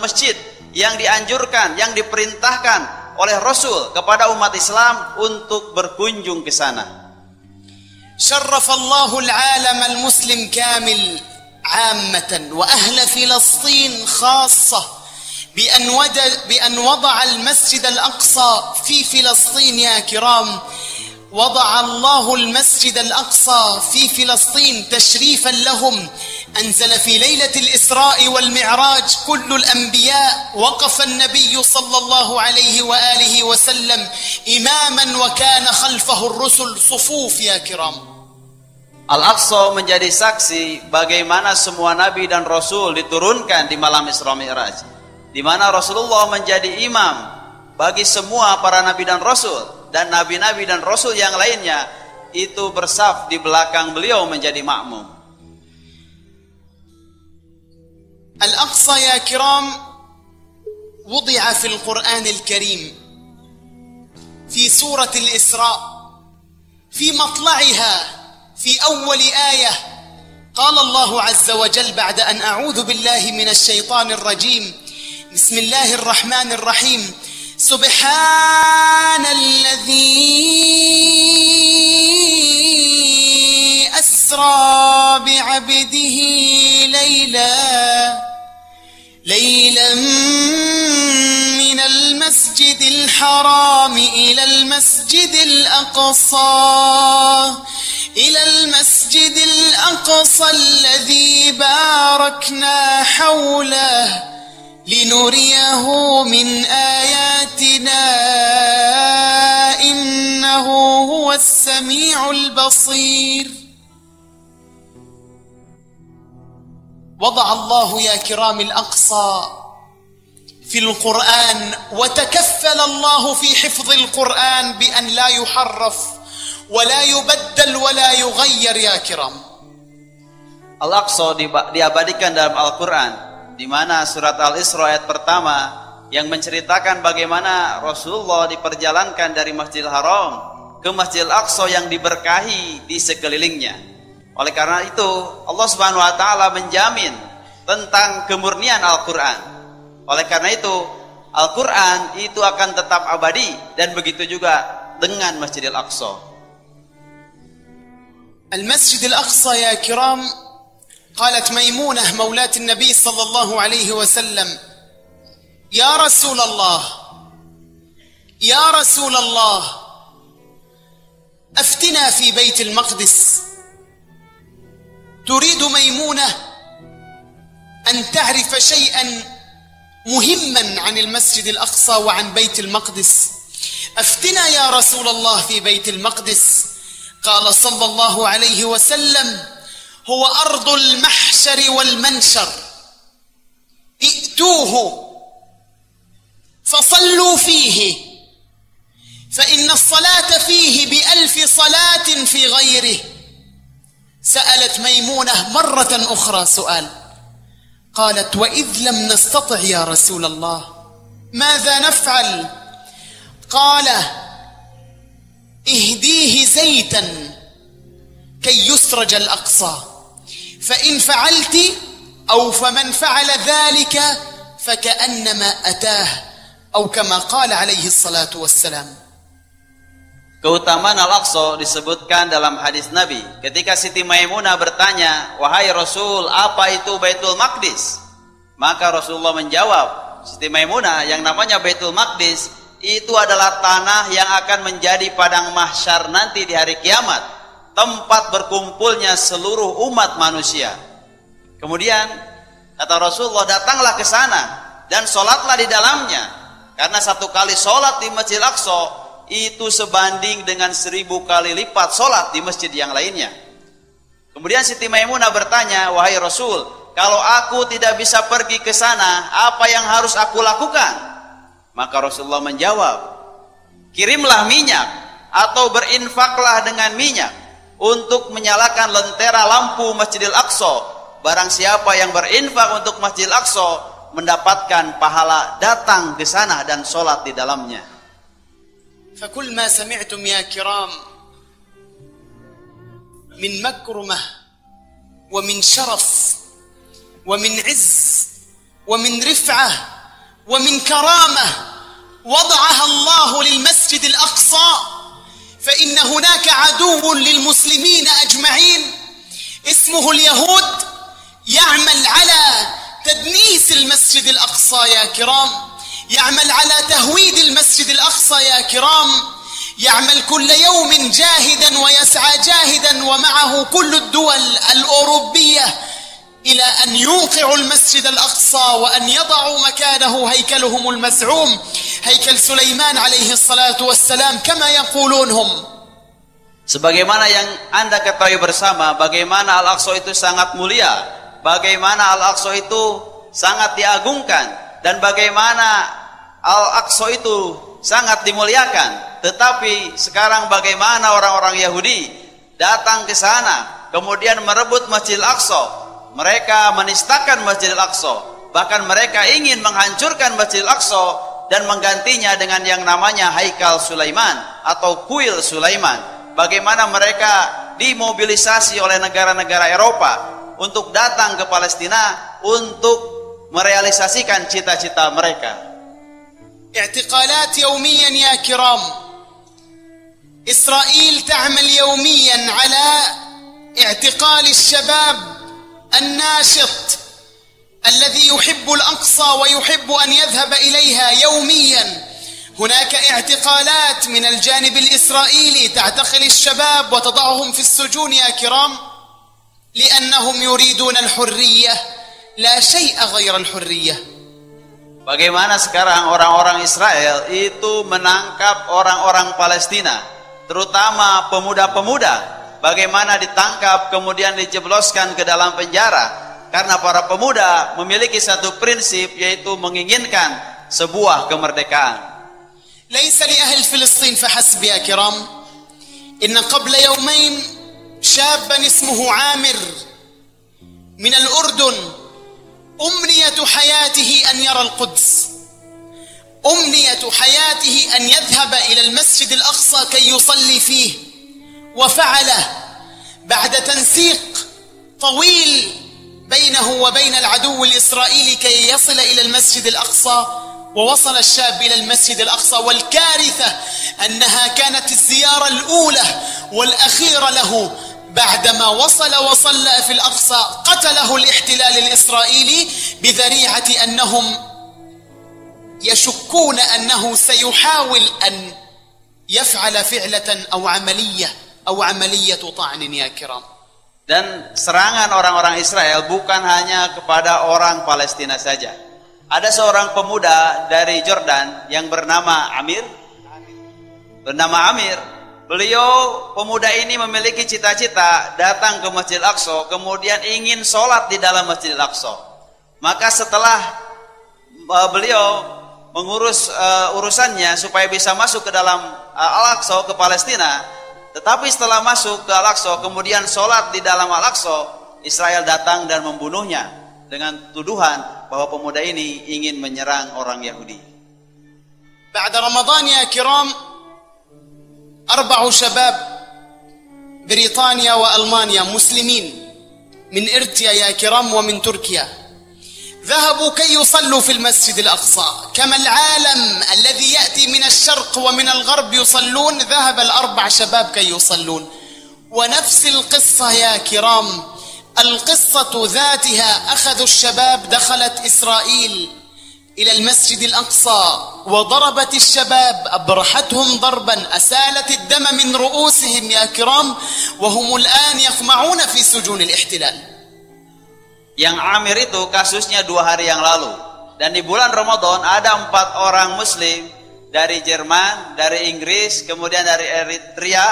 masjid yang dianjurkan, yang diperintahkan oleh Rasul kepada umat Islam untuk berkunjung ke sana. Syarrafallahu al-alam al-muslim kamil 'ammatan wa ahla Filastin khassah بأن وضع المسجد الأقصى في فلسطين يا كرام. وضع الله المسجد الأقصى في فلسطين تشريفا لهم. أنزل في ليلة الإسراء والمعراج كل الأنبياء، وقف النبي صلى الله عليه وآله وسلم إماما وكان خلفه الرسل صفوف يا كرام. Al-Aqsa menjadi saksi bagaimana semua nabi dan rasul diturunkan di malam Isra Mi'raj, di mana Rasulullah menjadi imam bagi semua para nabi dan rasul. Dan nabi-nabi dan rasul yang lainnya itu bersaf di belakang beliau menjadi makmum. Al-Aqsa ya kiram wudi'a fil Qur'an al-Karim fi surah al-Isra fi matla'ha fi awwal ayah qala Allah azza wa jalla ba'da an a'udhu billahi minash shaitanir rajim bismillahir rahmanir rahim سبحان الذي أسرى بعبده ليلا من المسجد الحرام إلى المسجد الأقصى الذي باركنا حوله لنريه من آياتنا إنه هو السميع البصير. وضع الله يا كرام الأقصى في القرآن، وتكفل الله في حفظ القرآن بأن لا يحرف ولا يبدل ولا يغير يا كرام. Al-Aqsa diabadikan dalam Al-Quran, di mana surat Al-Isra ayat pertama yang menceritakan bagaimana Rasulullah diperjalankan dari Masjidil Haram ke Masjidil Aqsa yang diberkahi di sekelilingnya. Oleh karena itu Allah Subhanahu wa taala menjamin tentang kemurnian Al-Quran. Oleh karena itu Al-Quran itu akan tetap abadi, dan begitu juga dengan Masjidil Aqsa. Al-Masjidil Aqsa ya kiram, قالت ميمونة مولاة النبي صلى الله عليه وسلم: يا رسول الله أفتنا في بيت المقدس. تريد ميمونة أن تعرف شيئا مهما عن المسجد الأقصى وعن بيت المقدس. أفتنا يا رسول الله في بيت المقدس. قال صلى الله عليه وسلم هو أرض المحشر والمنشر ائتوه فصلوا فيه فإن الصلاة فيه ب1000 صلاة في غيره. سألت ميمونة مرة أخرى سؤال، قالت وإذ لم نستطع يا رسول الله ماذا نفعل؟ قال اهديه زيتا كي يسرج الأقصى، فإن فعلت أو فمن فعل ذلك فكأنما أتاه، أو كما قال عليه الصلاة والسلام. Keutamaan Al-Aqsa disebutkan dalam hadis Nabi. Ketika Siti Maimunah bertanya, wahai Rasul, apa itu Baitul Maqdis? Maka Rasulullah menjawab, Siti Maimunah, yang namanya Baitul Maqdis itu adalah tanah yang akan menjadi padang mahsyar nanti di hari kiamat, tempat berkumpulnya seluruh umat manusia. Kemudian kata Rasulullah, datanglah ke sana dan sholatlah di dalamnya, karena 1 kali sholat di Masjid Al-Aqsa itu sebanding dengan 1000 kali lipat sholat di masjid yang lainnya. Kemudian Siti Maimunah bertanya, wahai Rasul, kalau aku tidak bisa pergi ke sana, apa yang harus aku lakukan? Maka Rasulullah menjawab, kirimlah minyak atau berinfaklah dengan minyak untuk menyalakan lentera lampu Masjidil Aqsa. Barang siapa yang berinfak untuk Masjidil Aqsa mendapatkan pahala datang ke sana dan sholat di dalamnya. فكل ما سمعتم يا كرام من مكرمة ومن شرف ومن عز ومن رفعة ومن كرامة وضعها الله للمسجد الأقصى، فإن هناك عدو للمسلمين أجمعين اسمه اليهود يعمل على تدنيس المسجد الأقصى يا كرام، يعمل على تهويد المسجد الأقصى يا كرام، يعمل كل يوم جاهدا ويسعى جاهدا ومعه كل الدول الأوروبية إلى أن يوقعوا المسجد الأقصى وأن يضعوا مكانه هيكلهم المزعوم هيكل سليمان عليه الصلاة والسلام كما يقولون هم. Sebagaimana yang Anda ketahui bersama, bagaimana Al-Aqsa itu sangat mulia, bagaimana Al-Aqsa itu sangat diagungkan, dan bagaimana Al-Aqsa itu sangat dimuliakan. Tetapi sekarang bagaimana orang-orang Yahudi datang ke sana, kemudian merebut Masjid Al-Aqsa. Mereka menistakan Masjid Al-Aqsa, bahkan mereka ingin menghancurkan Masjid Al-Aqsa dan menggantinya dengan yang namanya Haikal Sulaiman atau Kuil Sulaiman. Bagaimana mereka dimobilisasi oleh negara-negara Eropa untuk datang ke Palestina untuk merealisasikan cita-cita mereka. اعتقالات يوميا يا كرام. إسرائيل تعمل يوميا على اعتقال الشباب الناشط الذي يحب الأقصى ويحب أن يذهب إليها يوميا. هناك اعتقالات من الجانب الإسرائيلي تعتقل الشباب وتضعهم في السجون يا كرام لأنهم يريدون الحرية، لا شيء غير الحرية. Bagaimana sekarang orang-orang Israel itu menangkap orang-orang Palestina, terutama pemuda-pemuda. Bagaimana ditangkap kemudian dijebloskan ke dalam penjara, karena para pemuda memiliki satu prinsip, yaitu menginginkan sebuah kemerdekaan. ليس لأهل فلسطين فحسب يا كرام. إن قبل يومين شابا اسمه عامر من الأردن أمنية حياته أن يرى القدس، أمنية حياته أن يذهب إلى المسجد الأقصى كي يصلي فيه، وفعله بعد تنسيق طويل بينه وبين العدو الإسرائيلي كي يصل إلى المسجد الأقصى. ووصل الشاب إلى المسجد الأقصى، والكارثة أنها كانت الزيارة الأولى والأخيرة له. بعدما وصل وصلى في الأقصى قتله الاحتلال الإسرائيلي بذريعة أنهم يشكون أنه سيحاول أن يفعل فعلة أو عملية طعن يا كرام. Dan serangan orang-orang Israel bukan hanya kepada orang Palestina saja. Ada seorang pemuda dari Jordan yang bernama Amir. beliau pemuda ini memiliki cita-cita datang ke Masjid Al-Aqsa, kemudian ingin sholat di dalam Masjid Al-Aqsa. Maka setelah beliau mengurus urusannya supaya bisa masuk ke dalam Al-Aqsa, ke Palestina, tetapi setelah masuk ke Al-Aqsa kemudian sholat di dalam Al-Aqsa, Israel datang dan membunuhnya dengan tuduhan bahwa pemuda ini ingin menyerang orang Yahudi. بعد رمضان يا كرام 4 شباب بريطانيا وألمانيا مسلمين من إرتيا يا كرام ومن تركيا ذهبوا كي يصلوا في المسجد الأقصى كما العالم الذي يأتي من الشرق ومن الغرب يصلون. ذهب ال4 شباب كي يصلون، ونفس القصة يا كرام، القصة ذاتها أخذوا الشباب، دخلت إسرائيل إلى المسجد الأقصى وضربت الشباب، أبرحتهم ضربا أسالت الدم من رؤوسهم يا كرام، وهم الآن يقمعون في سجون الاحتلال. Yang Amir itu kasusnya 2 hari yang lalu, dan di bulan Ramadan ada 4 orang muslim dari Jerman, dari Inggris, kemudian dari Eritrea,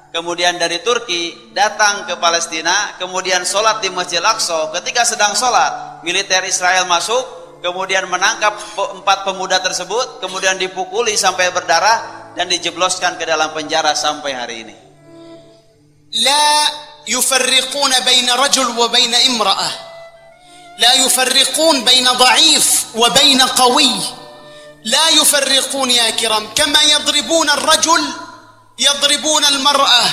kemudian dari Turki datang ke Palestina, kemudian sholat di Masjid Al-Aqsa. Ketika sedang sholat, militer Israel masuk, kemudian menangkap 4 pemuda tersebut, kemudian dipukuli sampai berdarah dan dijebloskan ke dalam penjara sampai hari ini. لا يفرقون بين رجل وبين امرأة، لا يفرقون بين ضعيف وبين قوي، لا يفرقون يا كرام. كما يضربون الرجل يضربون المرأة،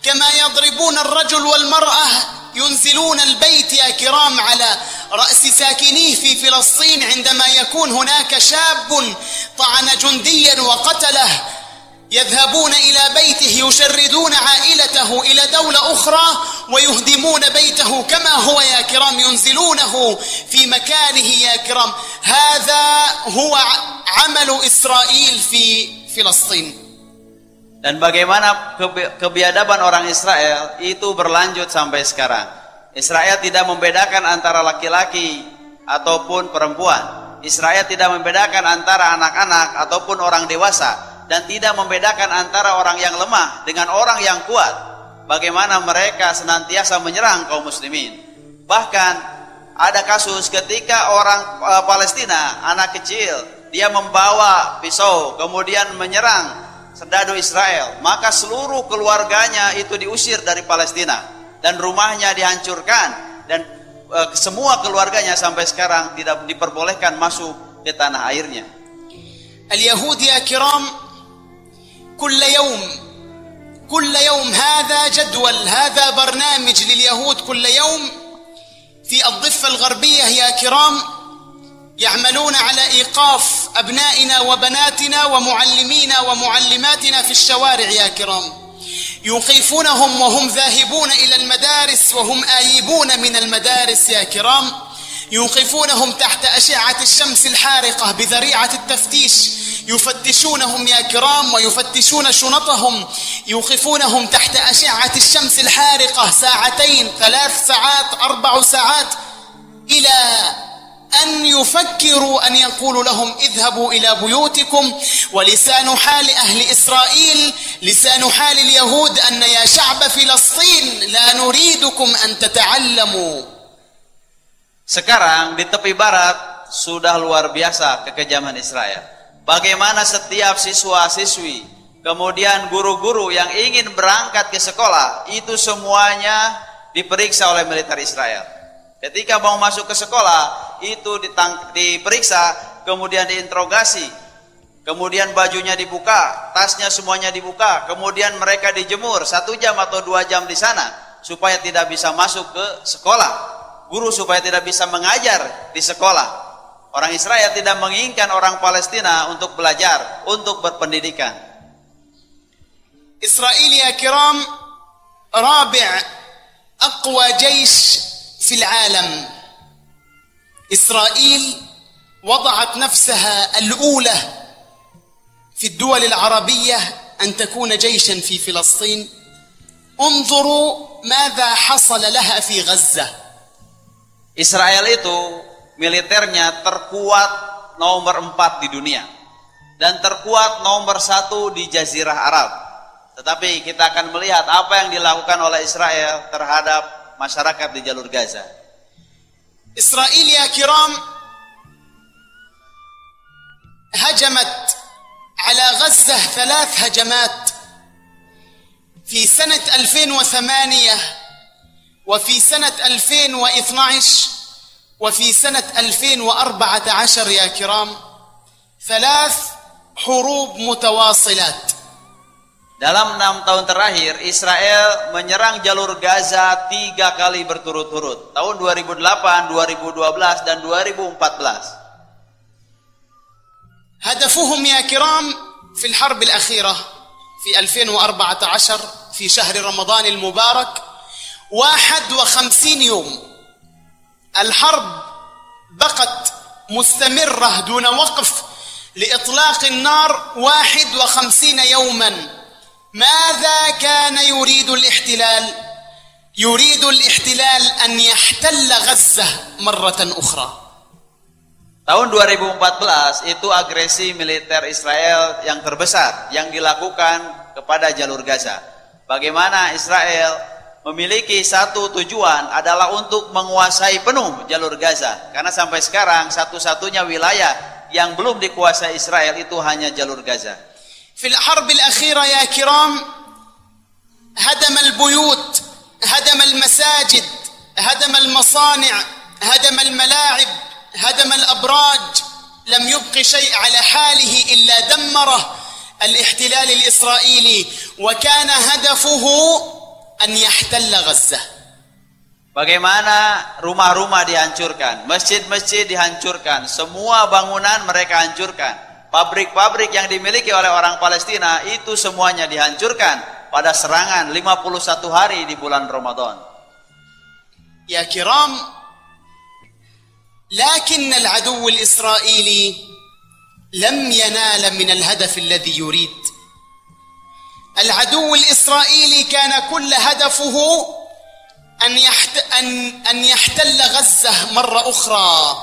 كما يضربون الرجل والمرأة ينزلون البيت يا كرام على رأس ساكنيه في فلسطين. عندما يكون هناك شاب طعن جنديا وقتله يذهبون إلى بيته يشردون عائلته إلى دولة أخرى ويهدمون بيته كما هو يا كرام، ينزلونه في مكانه يا كرام. هذا هو عمل إسرائيل في فلسطين. Dan bagaimana kebiadaban orang Israel itu berlanjut sampai sekarang. Israel tidak membedakan antara laki-laki ataupun perempuan. Israel tidak membedakan antara anak-anak ataupun orang dewasa, dan tidak membedakan antara orang yang lemah dengan orang yang kuat. Bagaimana mereka senantiasa menyerang kaum muslimin. Bahkan ada kasus ketika orang Palestina, anak kecil, dia membawa pisau kemudian menyerang serdadu Israel, maka seluruh keluarganya itu diusir dari Palestina dan rumahnya dihancurkan, dan semua keluarganya sampai sekarang tidak diperbolehkan masuk ke tanah airnya. اليهود يا كرام كل يوم هذا جدول، هذا برنامج لليهود كل يوم في الضفة الغربية يا كرام، يعملون على إيقاف أبنائنا وبناتنا ومعلمينا ومعلماتنا في الشوارع يا كرام. يوقفونهم وهم ذاهبون إلى المدارس وهم آيبون من المدارس يا كرام، يوقفونهم تحت أشعة الشمس الحارقة بذريعة التفتيش، يفتشونهم يا كرام ويفتشون شنطهم، يوقفونهم تحت أشعة الشمس الحارقة 2 3 ساعات 4 ساعات إلى أن يفكروا أن يقولوا لهم اذهبوا إلى بيوتكم. ولسان حال أهل إسرائيل لسان حال اليهود أن يا شعب فلسطين لا نريدكم أن تتعلموا. Sekarang di tepi barat sudah luar biasa kekejaman Israel. Bagaimana setiap siswa-siswi, kemudian guru-guru yang ingin berangkat ke sekolah, itu semuanya diperiksa oleh militer Israel. Ketika mau masuk ke sekolah, itu diperiksa, kemudian diinterogasi, kemudian bajunya dibuka, tasnya semuanya dibuka, kemudian mereka dijemur 1 jam atau 2 jam di sana, supaya tidak bisa masuk ke sekolah. Guru supaya tidak bisa mengajar di sekolah. Orang Israel tidak menginginkan orang Palestina untuk belajar, untuk berpendidikan. Israel ya kiram, rabi' aqwa jaysh في العالم. إسرائيل وضعت نفسها الأولى في الدول العربية أن تكون جيشا في فلسطين. انظروا ماذا حصل لها في غزة. Israel itu militernya terkuat nomor 4 di dunia dan terkuat nomor 1 di Jazirah Arab. Tetapi kita akan melihat apa yang dilakukan oleh Israel terhadap masyarakat di jalur Gaza. إسرائيل يا كرام هجمت على غزة 3 هجمات في سنة 2008 وفي سنة 2012 وفي سنة 2014 يا كرام 3 حروب متواصلات. Dalam 6 tahun terakhir, Israel menyerang jalur Gaza 3 kali berturut-turut. Tahun 2008, 2012, dan 2014. هدفهم يا كرام في الحرب الأخيرة في 2014 في شهر رمضان المبارك 51 يوم. الحرب بقت مستمرة دون وقف لإطلاق النار 51 يوما. ماذا كان يريد الاحتلال؟ يريد الاحتلال أن يحتل غزة مرة أخرى. Tahun 2014 itu agresi militer Israel yang terbesar yang dilakukan kepada jalur Gaza. Bagaimana Israel memiliki satu tujuan adalah untuk menguasai penuh jalur Gaza. Karena sampai sekarang satu-satunya wilayah yang belum dikuasai Israel itu hanya jalur Gaza. في الحرب الأخيرة يا كرام هدم البيوت، هدم المساجد، هدم المصانع، هدم الملاعب، هدم الأبراج، لم يبق شيء على حاله إلا دمره الاحتلال الإسرائيلي، وكان هدفه أن يحتل غزة. Bagaimana rumah-rumah dihancurkan, masjid-masjid dihancurkan, semua bangunan mereka hancurkan. Pabrik-pabrik yang dimiliki oleh orang Palestina itu semuanya dihancurkan pada serangan 51 hari di bulan Ramadan. Ya kiram, lakin al-adu al-Israili lam yanal min al-hadaf alladhi yurid. العدو الإسرائيلي كان كل هدفه أن يحتل غزة مرة أخرى.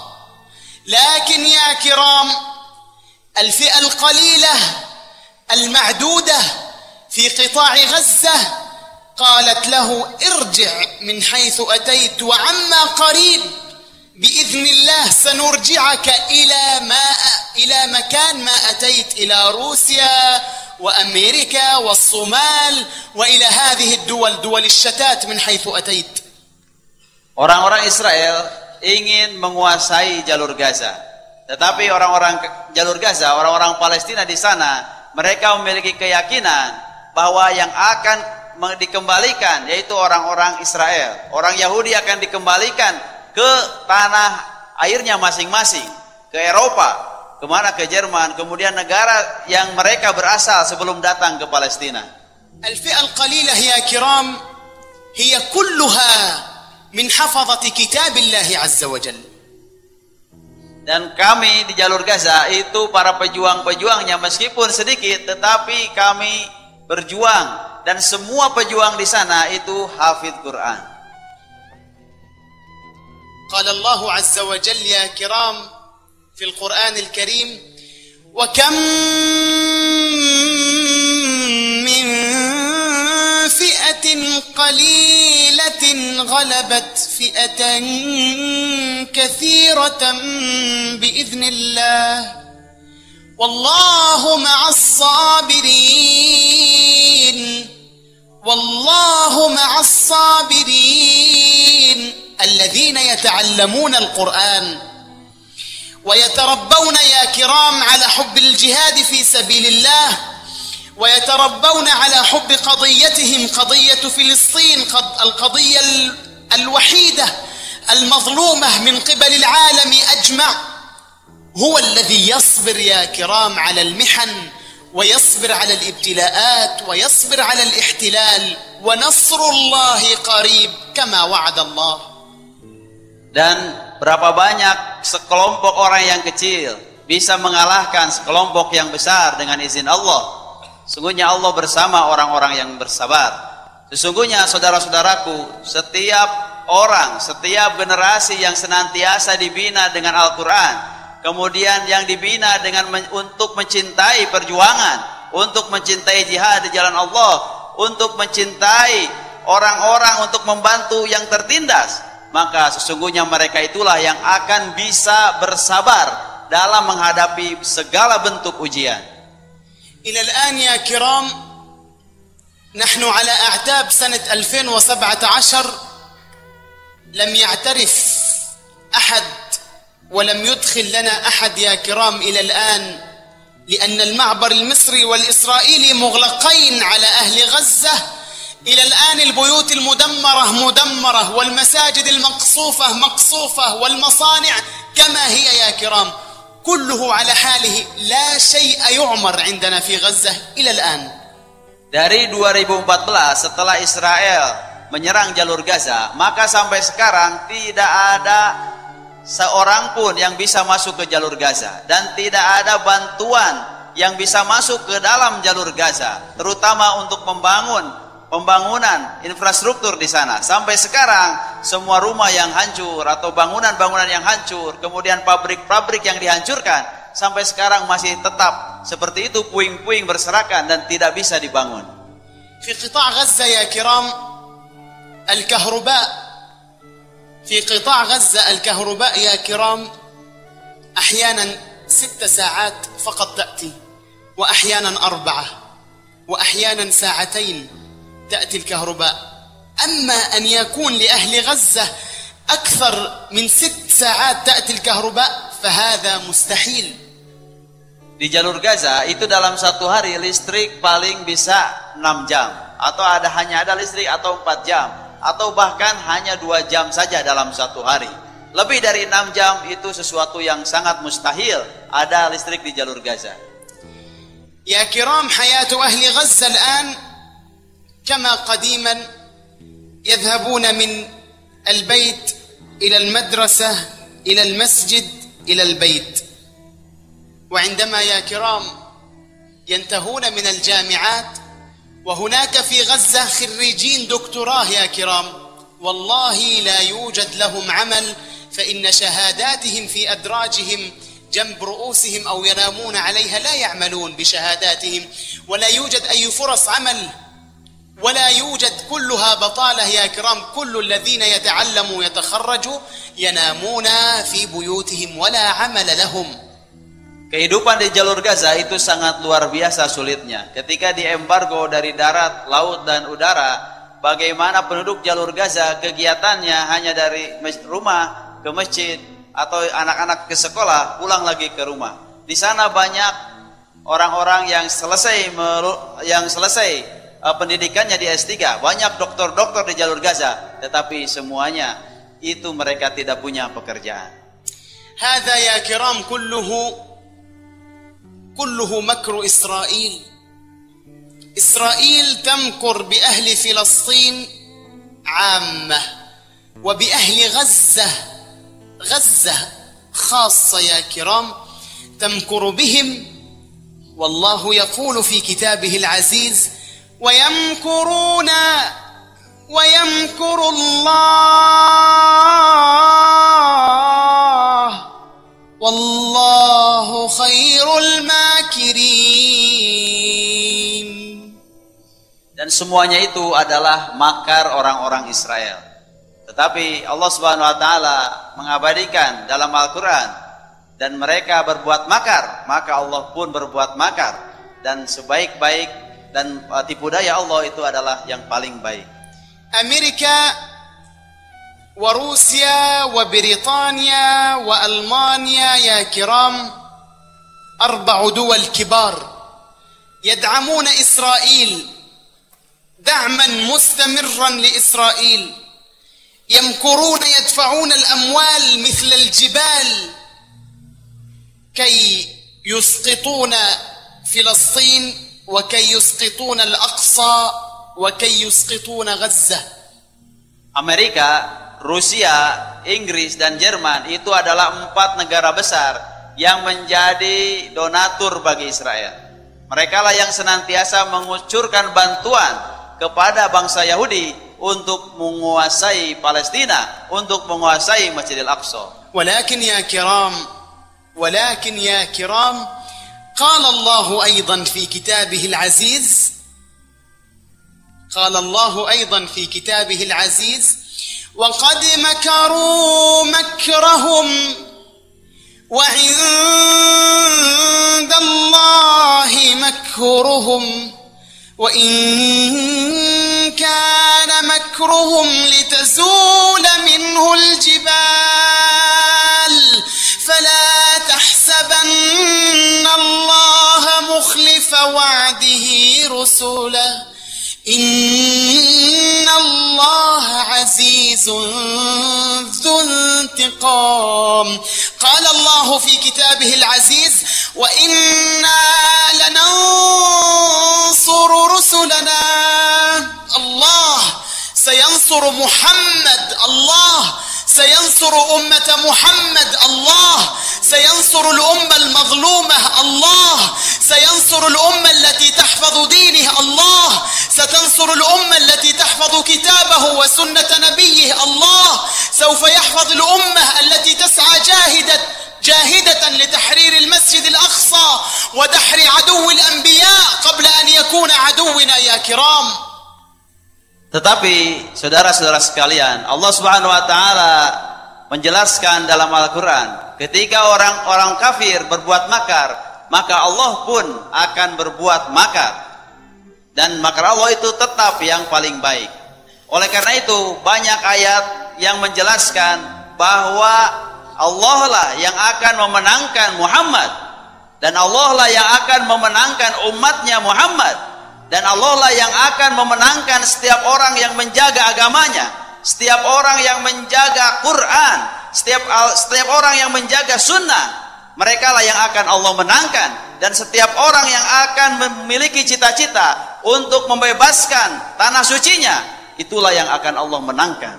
لكن يا كرام الفئة القليلة المعدودة في قطاع غزة قالت له ارجع من حيث أتيت وعما قريب بإذن الله سنرجعك إلى مكان ما أتيت، إلى روسيا وأمريكا والصومال وإلى هذه الدول، دول الشتات من حيث أتيت. Orang-orang Israel ingin menguasai jalur Gaza. Tetapi orang-orang jalur Gaza, orang-orang Palestina di sana, mereka memiliki keyakinan bahwa yang akan dikembalikan yaitu orang-orang Israel. Orang Yahudi akan dikembalikan ke tanah airnya masing-masing, ke Eropa, kemana, ke Jerman, kemudian negara yang mereka berasal sebelum datang ke Palestina. Al-fi'ah al-qalilah ya kiram hiya kulluha min hafazati kitabillah azza wa jalla. Dan kami di jalur Gaza itu para pejuang-pejuangnya meskipun sedikit tetapi kami berjuang dan semua pejuang di sana itu hafidz Quran. Qala Allah azza wa jalla ya kiram fi al-Quran al-Karim wa kam min fi'atin qalilatin ghalabat fi'atan كثيرة بإذن الله والله مع الصابرين والله مع الصابرين الذين يتعلمون القرآن ويتربون يا كرام على حب الجهاد في سبيل الله ويتربون على حب قضيتهم قضية فلسطين القضية الوحيدة المظلومة من قبل العالم أجمع هو الذي يصبر يا كرام على المحن ويصبر على الابتلاءات ويصبر على الاحتلال ونصر الله قريب كما وعد الله. Dan berapa banyak sekelompok orang yang kecil bisa mengalahkan sekelompok yang besar dengan izin Allah. Sungguhnya Allah bersama orang-orang yang bersabar. Sesungguhnya saudara-saudaraku, setiap orang, setiap generasi yang senantiasa dibina dengan Al-Quran, kemudian yang dibina dengan untuk mencintai perjuangan, untuk mencintai jihad di jalan Allah, untuk mencintai orang-orang, untuk membantu yang tertindas, maka sesungguhnya mereka itulah yang akan bisa bersabar dalam menghadapi segala bentuk ujian. إلى الآن يا كرام نحن على أعتاب سنة 2017 لم يعترف أحد ولم يدخل لنا أحد يا كرام إلى الآن، لأن المعبر المصري والإسرائيلي مغلقين على أهل غزة. إلى الآن البيوت المدمرة مدمرة، والمساجد المقصوفة مقصوفة، والمصانع كما هي يا كرام، كله على حاله، لا شيء يعمر عندنا في غزة إلى الآن. Dari 2014 setelah Israel menyerang jalur Gaza, maka sampai sekarang tidak ada seorang pun yang bisa masuk ke jalur Gaza, dan tidak ada bantuan yang bisa masuk ke dalam jalur Gaza, terutama untuk pembangunan infrastruktur di sana. Sampai sekarang semua rumah yang hancur atau bangunan-bangunan yang hancur, kemudian pabrik-pabrik yang dihancurkan, sampai sekarang masih tetap seperti itu, puing-puing berserakan dan tidak bisa dibangun. في قطاع غزة يا كرام الكهرباء، في قطاع غزة الكهرباء يا كرام أحيانا 6 ساعات فقط تأتي، وأحيانا 4، وأحيانا 2 ساعات تأتي الكهرباء. أما أن يكون لأهل غزة أكثر من 6 ساعات تأتي الكهرباء فهذا مستحيل. Di jalur Gaza itu dalam satu hari listrik paling bisa 6 jam, atau hanya ada listrik atau 4 jam, atau bahkan hanya 2 jam saja dalam satu hari. Lebih dari 6 jam itu sesuatu yang sangat mustahil ada listrik di jalur Gaza. Ya kiram, hayatu ahli Gaza الآن كما قديما يذهبون من البيت إلى المدرسة إلى المسجد إلى البيت، وعندما يا كرام ينتهون من الجامعات، وهناك في غزة خريجين دكتوراه يا كرام، والله لا يوجد لهم عمل، فإن شهاداتهم في أدراجهم جنب رؤوسهم أو ينامون عليها، لا يعملون بشهاداتهم، ولا يوجد أي فرص عمل، ولا يوجد، كلها بطالة يا كرام. كل الذين يتعلموا يتخرجوا ينامون في بيوتهم ولا عمل لهم. Kehidupan di jalur Gaza itu sangat luar biasa sulitnya. Ketika diembargo dari darat, laut, dan udara, bagaimana penduduk jalur Gaza kegiatannya hanya dari rumah ke masjid, atau anak-anak ke sekolah, pulang lagi ke rumah. Di sana banyak orang-orang yang selesai pendidikannya di S3, banyak dokter-dokter di jalur Gaza, tetapi semuanya itu mereka tidak punya pekerjaan. هذا يا كرام كله مكر إسرائيل. إسرائيل تمكر بأهل فلسطين عامة، وبأهل غزة خاصة يا كرام، تمكر بهم. والله يقول في كتابه العزيز: ويمكرون ويمكر الله والله خير الماكرين. Dan semuanya itu adalah makar orang-orang Israel. Tetapi Allah Subhanahu wa taala mengabadikan dalam Al-Qur'an, dan mereka berbuat makar, maka Allah pun berbuat makar, dan sebaik-baik dan tipu daya Allah itu adalah yang paling baik. Amerika وروسيا وبريطانيا وألمانيا يا كرام 4 دول كبار يدعمون إسرائيل دعما مستمرا لإسرائيل، يمكرون يدفعون الأموال مثل الجبال كي يسقطون فلسطين، وكي يسقطون الأقصى، وكي يسقطون غزة. Amerika, Rusia, Inggris, dan Jerman itu adalah 4 negara besar yang menjadi donatur bagi Israel. Mereka lah yang senantiasa mengucurkan bantuan kepada bangsa Yahudi untuk menguasai Palestina, untuk menguasai Masjidil Aqsa. ولكن يا كرام قال الله أيضا في كتابه العزيز وقد مكروا مكرهم وعند الله مكرهم وإن كان مكرهم لتزول منه الجبال فلا تحسبن الله مخلف وعده رسله إن الله عزيز ذو انتقام. قال الله في كتابه العزيز وإنا لننصر رسلنا. الله سينصر محمد، الله سينصر أمة محمد، الله سينصر الأمة المظلومة، الله سينصر الأمة التي تحفظ دينه، الله ستنصر الأمة التي تحفظ كتابه وسنة نبيه، الله سوف يحفظ الأمة التي تسعى جاهدة لتحرير المسجد الأقصى ودحر عدو الأنبياء قبل أن يكون عدونا يا كرام. Tetapi saudara-saudara sekalian, Allah Subhanahu wa taala menjelaskan dalam Al-Qur'an, ketika orang-orang kafir berbuat makar, maka Allah pun akan berbuat makar. Dan makar Allah itu tetap yang paling baik. Oleh karena itu, banyak ayat yang menjelaskan bahwa Allah lah yang akan memenangkan Muhammad, dan Allah lah yang akan memenangkan umatnya Muhammad. Dan Allah lah yang akan memenangkan setiap orang yang menjaga agamanya, setiap orang yang menjaga Quran, setiap orang yang menjaga sunnah. Mereka lah yang akan Allah menangkan. Dan setiap orang yang akan memiliki cita-cita untuk membebaskan tanah sucinya, itulah yang akan Allah menangkan.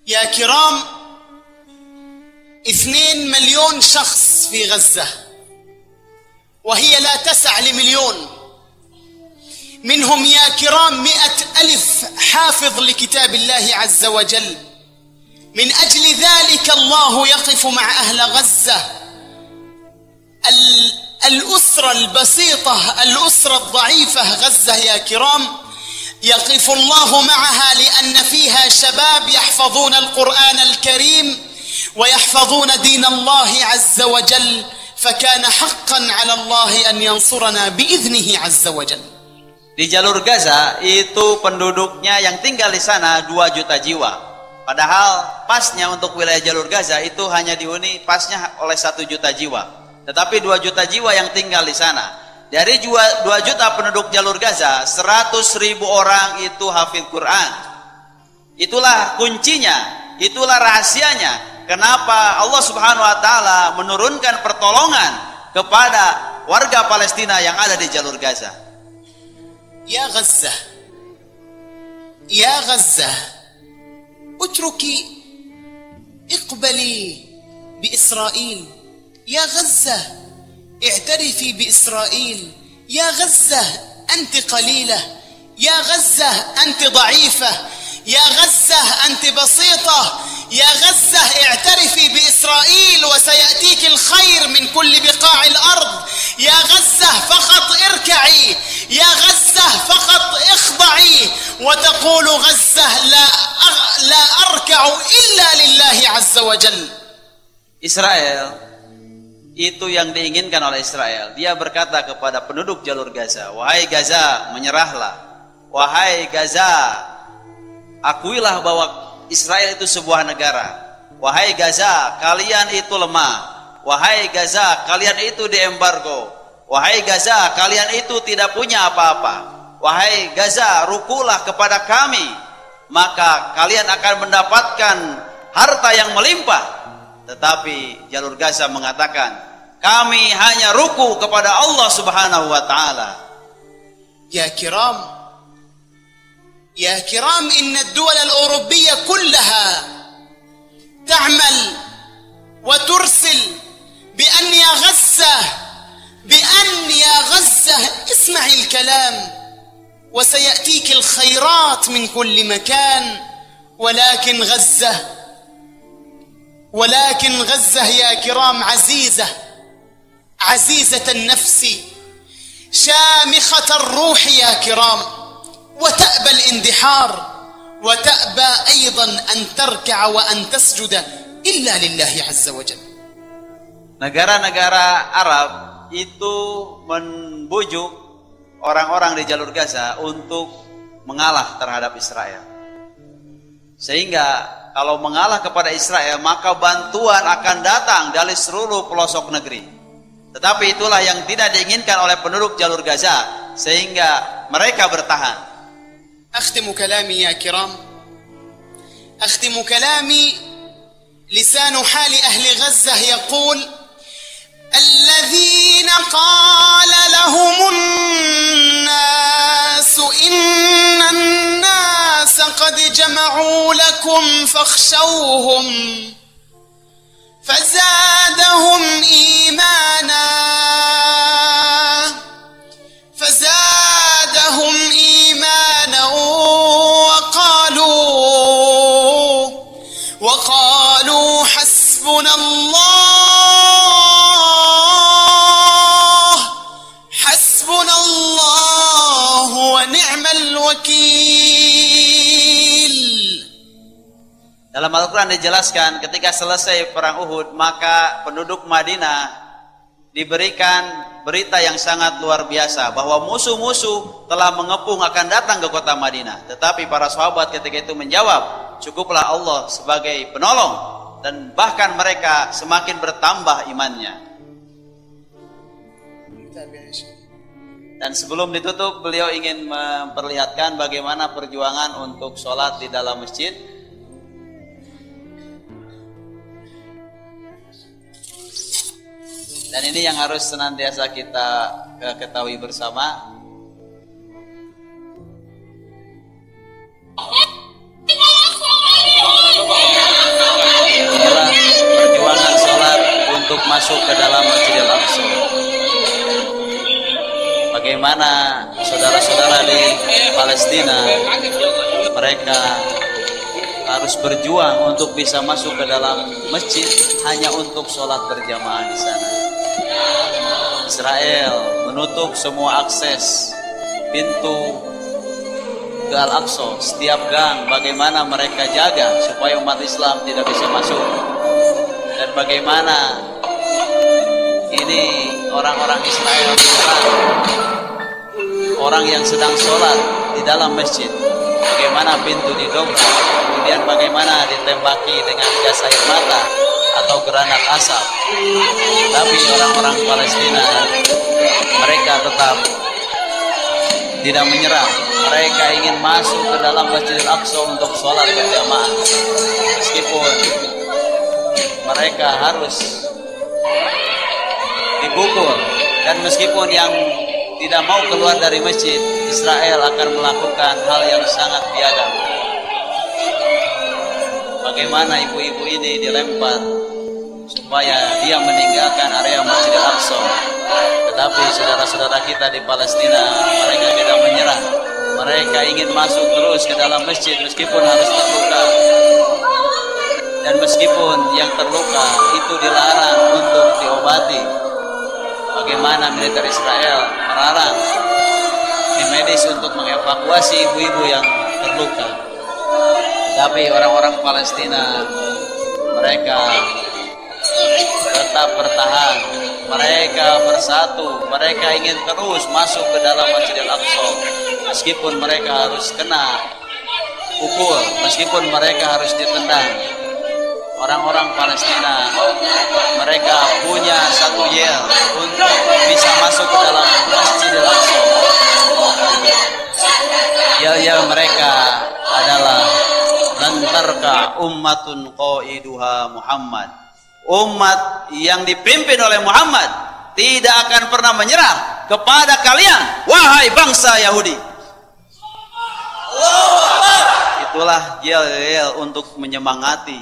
Ya kiram, 2 مليون شخص في غزة وهي لا تسع ل1,000,000. منهم يا كرام 100,000 حافظ لكتاب الله عز وجل. من أجل ذلك الله يقف مع أهل غزة، الأسرة البسيطة، الأسرة الضعيفة غزة يا كرام، يقف الله معها لأن فيها شباب يحفظون القرآن الكريم ويحفظون دين الله عز وجل، فكان حقا على الله أن ينصرنا بإذنه عز وجل. Di jalur Gaza itu penduduknya yang tinggal di sana 2 juta jiwa. Padahal pasnya untuk wilayah jalur Gaza itu hanya dihuni pasnya oleh 1 juta jiwa. Tetapi 2 juta jiwa yang tinggal di sana. Dari 2 juta penduduk jalur Gaza, 100.000 orang itu hafid Quran. Itulah kuncinya, itulah rahasianya. Kenapa Allah Subhanahu wa taala menurunkan pertolongan kepada warga Palestina yang ada di jalur Gaza. Ya Gaza, ya Gaza, utruki iqbali bi Israel. Ya Gaza, i'tarifi bi Israel. Ya Gaza, anti qalila. Ya Gaza, anti ضعيفة. يا غزة أنت بسيطة. يا غزة اعترفي بإسرائيل وسيأتيك الخير من كل بقاع الأرض. يا غزة فقط اركعي، يا غزة فقط اخضعي، وتقول غزة لا أركع إلا لله عز وجل. Israel itu yang diinginkan oleh Israel. Dia berkata kepada penduduk jalur Gaza, wahai Gaza, menyerahlah. Wahai Gaza, akuilah bahwa Israel itu sebuah negara. Wahai Gaza, kalian itu lemah. Wahai Gaza, kalian itu diembargo. Wahai Gaza, kalian itu tidak punya apa-apa. Wahai Gaza, rukulah kepada kami, maka kalian akan mendapatkan harta yang melimpah. Tetapi jalur Gaza mengatakan, kami hanya ruku kepada Allah Subhanahu wa taala. Ya kiram, يا كرام، إن الدول الأوروبية كلها تعمل وترسل بأن يا غزة اسمعي الكلام وسيأتيك الخيرات من كل مكان، ولكن غزة ولكن غزة يا كرام عزيزة النفس شامخة الروح يا كرام، وتأبى الاندحار، وتأبى أيضا أن تركع وأن تسجد إلا لله عز وجل. Negara-negara Arab itu membujuk orang-orang di jalur Gaza untuk mengalah terhadap Israel. Sehingga kalau mengalah kepada Israel, maka bantuan akan datang dari seluruh pelosok negeri. Tetapi itulah yang tidak diinginkan oleh penduduk jalur Gaza, sehingga mereka bertahan. أختم كلامي يا كرام، أختم كلامي. لسان حال أهل غزة يقول: الذين قال لهم الناس إن الناس قد جمعوا لكم فاخشوهم فزادهم إيمانا وقالوا حسبنا الله ونعم الوكيل. Dalam Al-Quran dijelaskan ketika selesai perang Uhud, maka penduduk Madinah diberikan berita yang sangat luar biasa bahwa musuh-musuh telah mengepung akan datang ke kota Madinah. Tetapi para sahabat ketika itu menjawab, cukuplah Allah sebagai penolong, dan bahkan mereka semakin bertambah imannya. Dan sebelum ditutup, beliau ingin memperlihatkan bagaimana perjuangan untuk sholat di dalam masjid. Dan ini yang harus senantiasa kita ketahui bersama. Inilah perjuangan sholat untuk masuk ke dalam Masjidil Aqsa. Bagaimana saudara-saudara di Palestina, mereka harus berjuang untuk bisa masuk ke dalam masjid hanya untuk sholat berjamaah di sana. Israel menutup semua akses pintu ke Al-Aqsa, setiap gang bagaimana mereka jaga supaya umat Islam tidak bisa masuk. Dan bagaimana ini orang-orang Israel menyerang orang yang sedang sholat di dalam masjid. Bagaimana pintu didobrak, kemudian bagaimana ditembaki dengan gas air mata atau granat asap. Tapi orang-orang Palestina, mereka tetap tidak menyerah. Mereka ingin masuk ke dalam Masjidil Aqsa untuk sholat berjamaah, meskipun mereka harus dipukul, dan meskipun yang tidak mau keluar dari masjid, Israel akan melakukan hal yang sangat biadab. Bagaimana ibu-ibu ini dilempar supaya dia meninggalkan area Masjidil Aqsa. Tetapi saudara-saudara kita di Palestina, mereka tidak menyerah. Mereka ingin masuk terus ke dalam masjid meskipun harus terluka. Dan meskipun yang terluka itu dilarang untuk diobati. Bagaimana militer Israel melarang tim medis untuk mengevakuasi ibu-ibu yang terluka. Tapi orang-orang Palestina, mereka tetap bertahan, mereka bersatu, mereka ingin terus masuk ke dalam Masjidil Aqsa, meskipun mereka harus kena pukul, meskipun mereka harus ditendang. Orang-orang Palestina, mereka punya satu yel untuk bisa masuk ke dalam Masjidil Aqsa. Yel-yel mereka adalah lantarka ummatun qaiduha Muhammad. Umat yang dipimpin oleh Muhammad tidak akan pernah menyerah kepada kalian, wahai bangsa Yahudi. Itulah yel-yel untuk menyemangati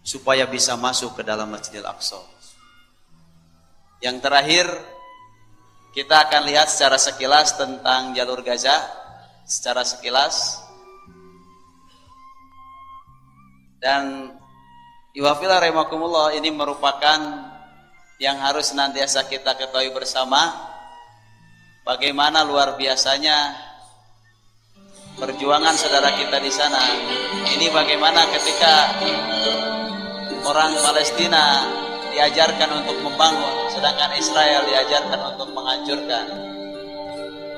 supaya bisa masuk ke dalam Masjidil Aqsa. Yang terakhir, kita akan lihat secara sekilas tentang jalur Gaza, secara sekilas. Dan Iwafillah rahimakumullah, ini merupakan yang harus senantiasa kita ketahui bersama, bagaimana luar biasanya perjuangan saudara kita di sana. Ini bagaimana ketika orang Palestina diajarkan untuk membangun, sedangkan Israel diajarkan untuk menghancurkan.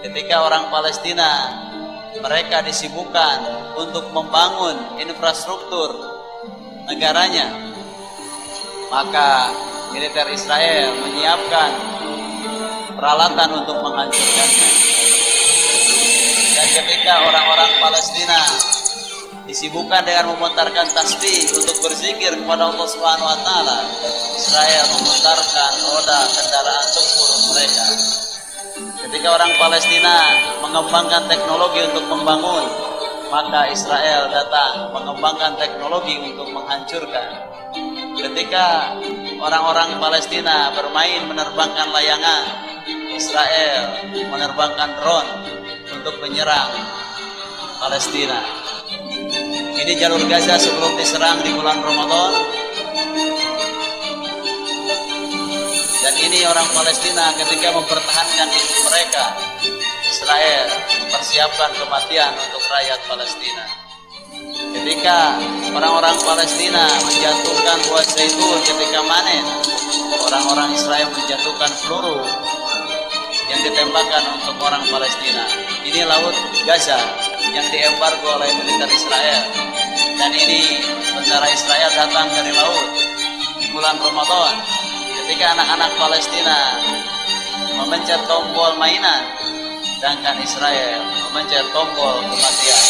Ketika orang Palestina mereka disibukkan untuk membangun infrastruktur negaranya, maka militer Israel menyiapkan peralatan untuk menghancurkannya. Dan ketika orang-orang Palestina disibukkan dengan memutarkan tasbih untuk berzikir kepada Allah Subhanahu wa taala, Israel memutarkan roda kendaraan tempur mereka. Ketika orang Palestina mengembangkan teknologi untuk membangun, maka Israel datang mengembangkan teknologi untuk menghancurkan. Ketika orang-orang Palestina bermain menerbangkan layangan, Israel menerbangkan drone untuk menyerang Palestina. Ini jalur Gaza sebelum diserang di bulan Ramadan. Dan ini orang Palestina ketika mempertahankan hidup mereka, Israel mempersiapkan kematian untuk rakyat Palestina. Ketika orang-orang Palestina menjatuhkan buah zaitun ketika manen, orang-orang Israel menjatuhkan peluru yang ditembakkan untuk orang Palestina. Ini laut Gaza yang diembargo oleh militer Israel. Dan ini tentara Israel datang dari laut di bulan Ramadan. Ketika anak-anak Palestina memencet tombol mainan, sedangkan Israel memencet tombol kematian.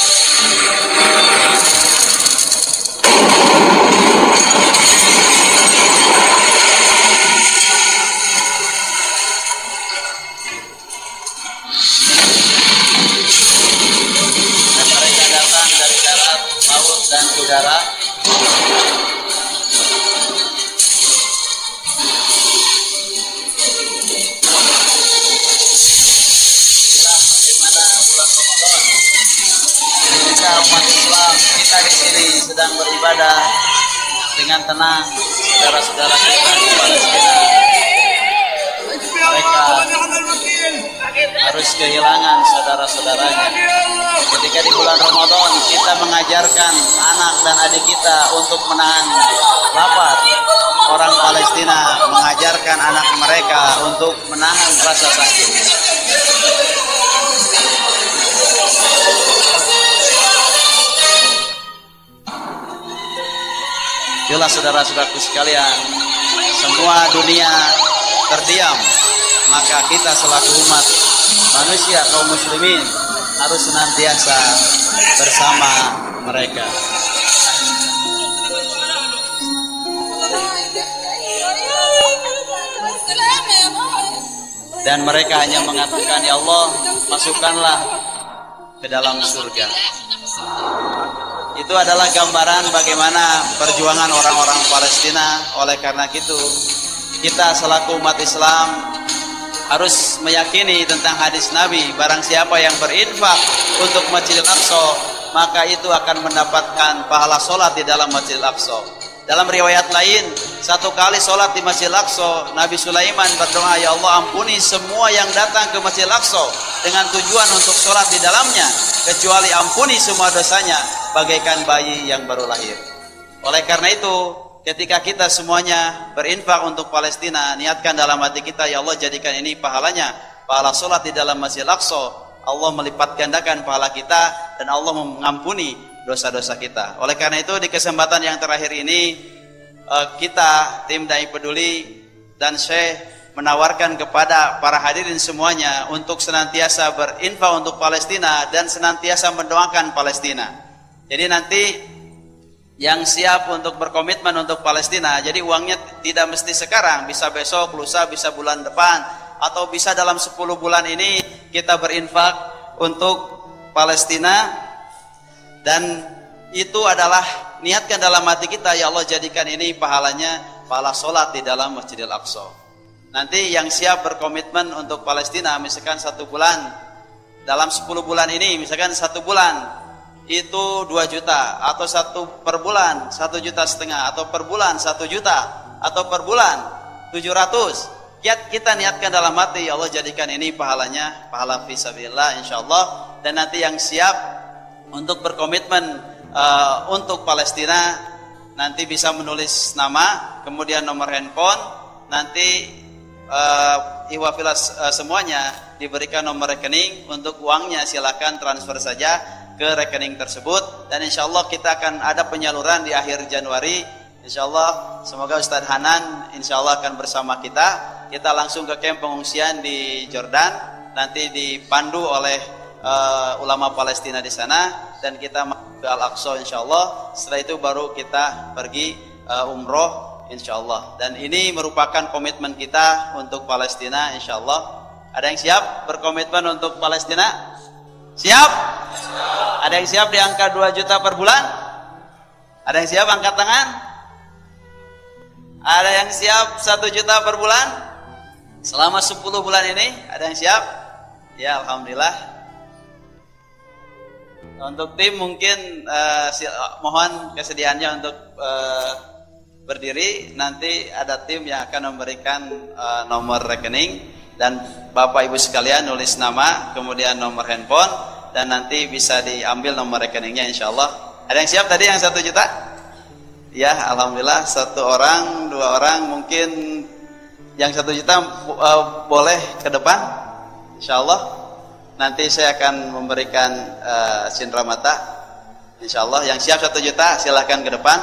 Dan mereka datang dari darat, laut, dan udara. Umat Islam kita di sini sedang beribadah dengan tenang, saudara-saudara kita di Palestina mereka harus kehilangan saudara-saudaranya. Ketika di bulan Ramadan kita mengajarkan anak dan adik kita untuk menahan lapar, orang Palestina mengajarkan anak mereka untuk menahan rasa sakit. Itulah saudara-saudaraku sekalian, semua dunia terdiam, maka kita selaku umat manusia kaum muslimin harus senantiasa bersama mereka. Dan mereka hanya mengatakan, ya Allah, masukkanlah ke dalam surga. Itu adalah gambaran bagaimana perjuangan orang-orang Palestina. Oleh karena itu, kita selaku umat Islam harus meyakini tentang hadis Nabi, barang siapa yang berinfak untuk Masjidil Aqsa, maka itu akan mendapatkan pahala sholat di dalam Masjidil Aqsa. Dalam riwayat lain, satu kali sholat di Masjidil Aqsa, Nabi Sulaiman berdoa, ya Allah, ampuni semua yang datang ke Masjidil Aqsa dengan tujuan untuk sholat di dalamnya, kecuali ampuni semua dosanya bagaikan bayi yang baru lahir. Oleh karena itu, ketika kita semuanya berinfak untuk Palestina, niatkan dalam hati kita, ya Allah, jadikan ini pahalanya, pahala sholat di dalam Masjidil Aqsa. Allah melipat gandakan pahala kita dan Allah mengampuni dosa-dosa kita. Oleh karena itu, di kesempatan yang terakhir ini, kita tim Dai Peduli dan Syekh menawarkan kepada para hadirin semuanya untuk senantiasa berinfak untuk Palestina dan senantiasa mendoakan Palestina. Jadi nanti yang siap untuk berkomitmen untuk Palestina, jadi uangnya tidak mesti sekarang, bisa besok, lusa, bisa bulan depan, atau bisa dalam 10 bulan ini kita berinfak untuk Palestina. Dan itu adalah niatkan dalam hati kita, ya Allah, jadikan ini pahalanya pahala sholat di dalam Masjidil Aqsa. Nanti yang siap berkomitmen untuk Palestina, misalkan 1 bulan, dalam 10 bulan ini, misalkan 1 bulan, itu 2 juta, atau 1 per bulan 1,5 juta, atau per bulan 1 juta, atau per bulan 700. Kita niatkan dalam hati, ya Allah jadikan ini pahalanya pahala fisabilillah insyaallah. Dan nanti yang siap untuk berkomitmen untuk Palestina nanti bisa menulis nama, kemudian nomor handphone, nanti iwafilas semuanya diberikan nomor rekening. Untuk uangnya silakan transfer saja ke rekening tersebut, dan insyaallah kita akan ada penyaluran di akhir Januari insyaallah. Semoga Ustadz Hanan insyaallah akan bersama kita langsung ke kamp pengungsian di Jordan, nanti dipandu oleh ulama Palestina di sana, dan kita ke Al-Aqsa insyaallah. Setelah itu baru kita pergi umroh insyaallah. Dan ini merupakan komitmen kita untuk Palestina insyaallah. Ada yang siap berkomitmen untuk Palestina? Siap? Ada yang siap di angka 2 juta per bulan? Ada yang siap angkat tangan? Ada yang siap 1 juta per bulan? Selama 10 bulan ini, ada yang siap? Ya, alhamdulillah. Untuk tim mungkin mohon kesediaannya untuk berdiri. Nanti ada tim yang akan memberikan nomor rekening, dan Bapak Ibu sekalian nulis nama, kemudian nomor handphone, dan nanti bisa diambil nomor rekeningnya insyaallah. Ada yang siap tadi yang 1 juta? Ya, alhamdulillah. 1 orang, 2 orang, mungkin yang 1 juta boleh ke depan insyaallah. Nanti saya akan memberikan cindera mata insyaallah. Yang siap 1 juta silahkan ke depan.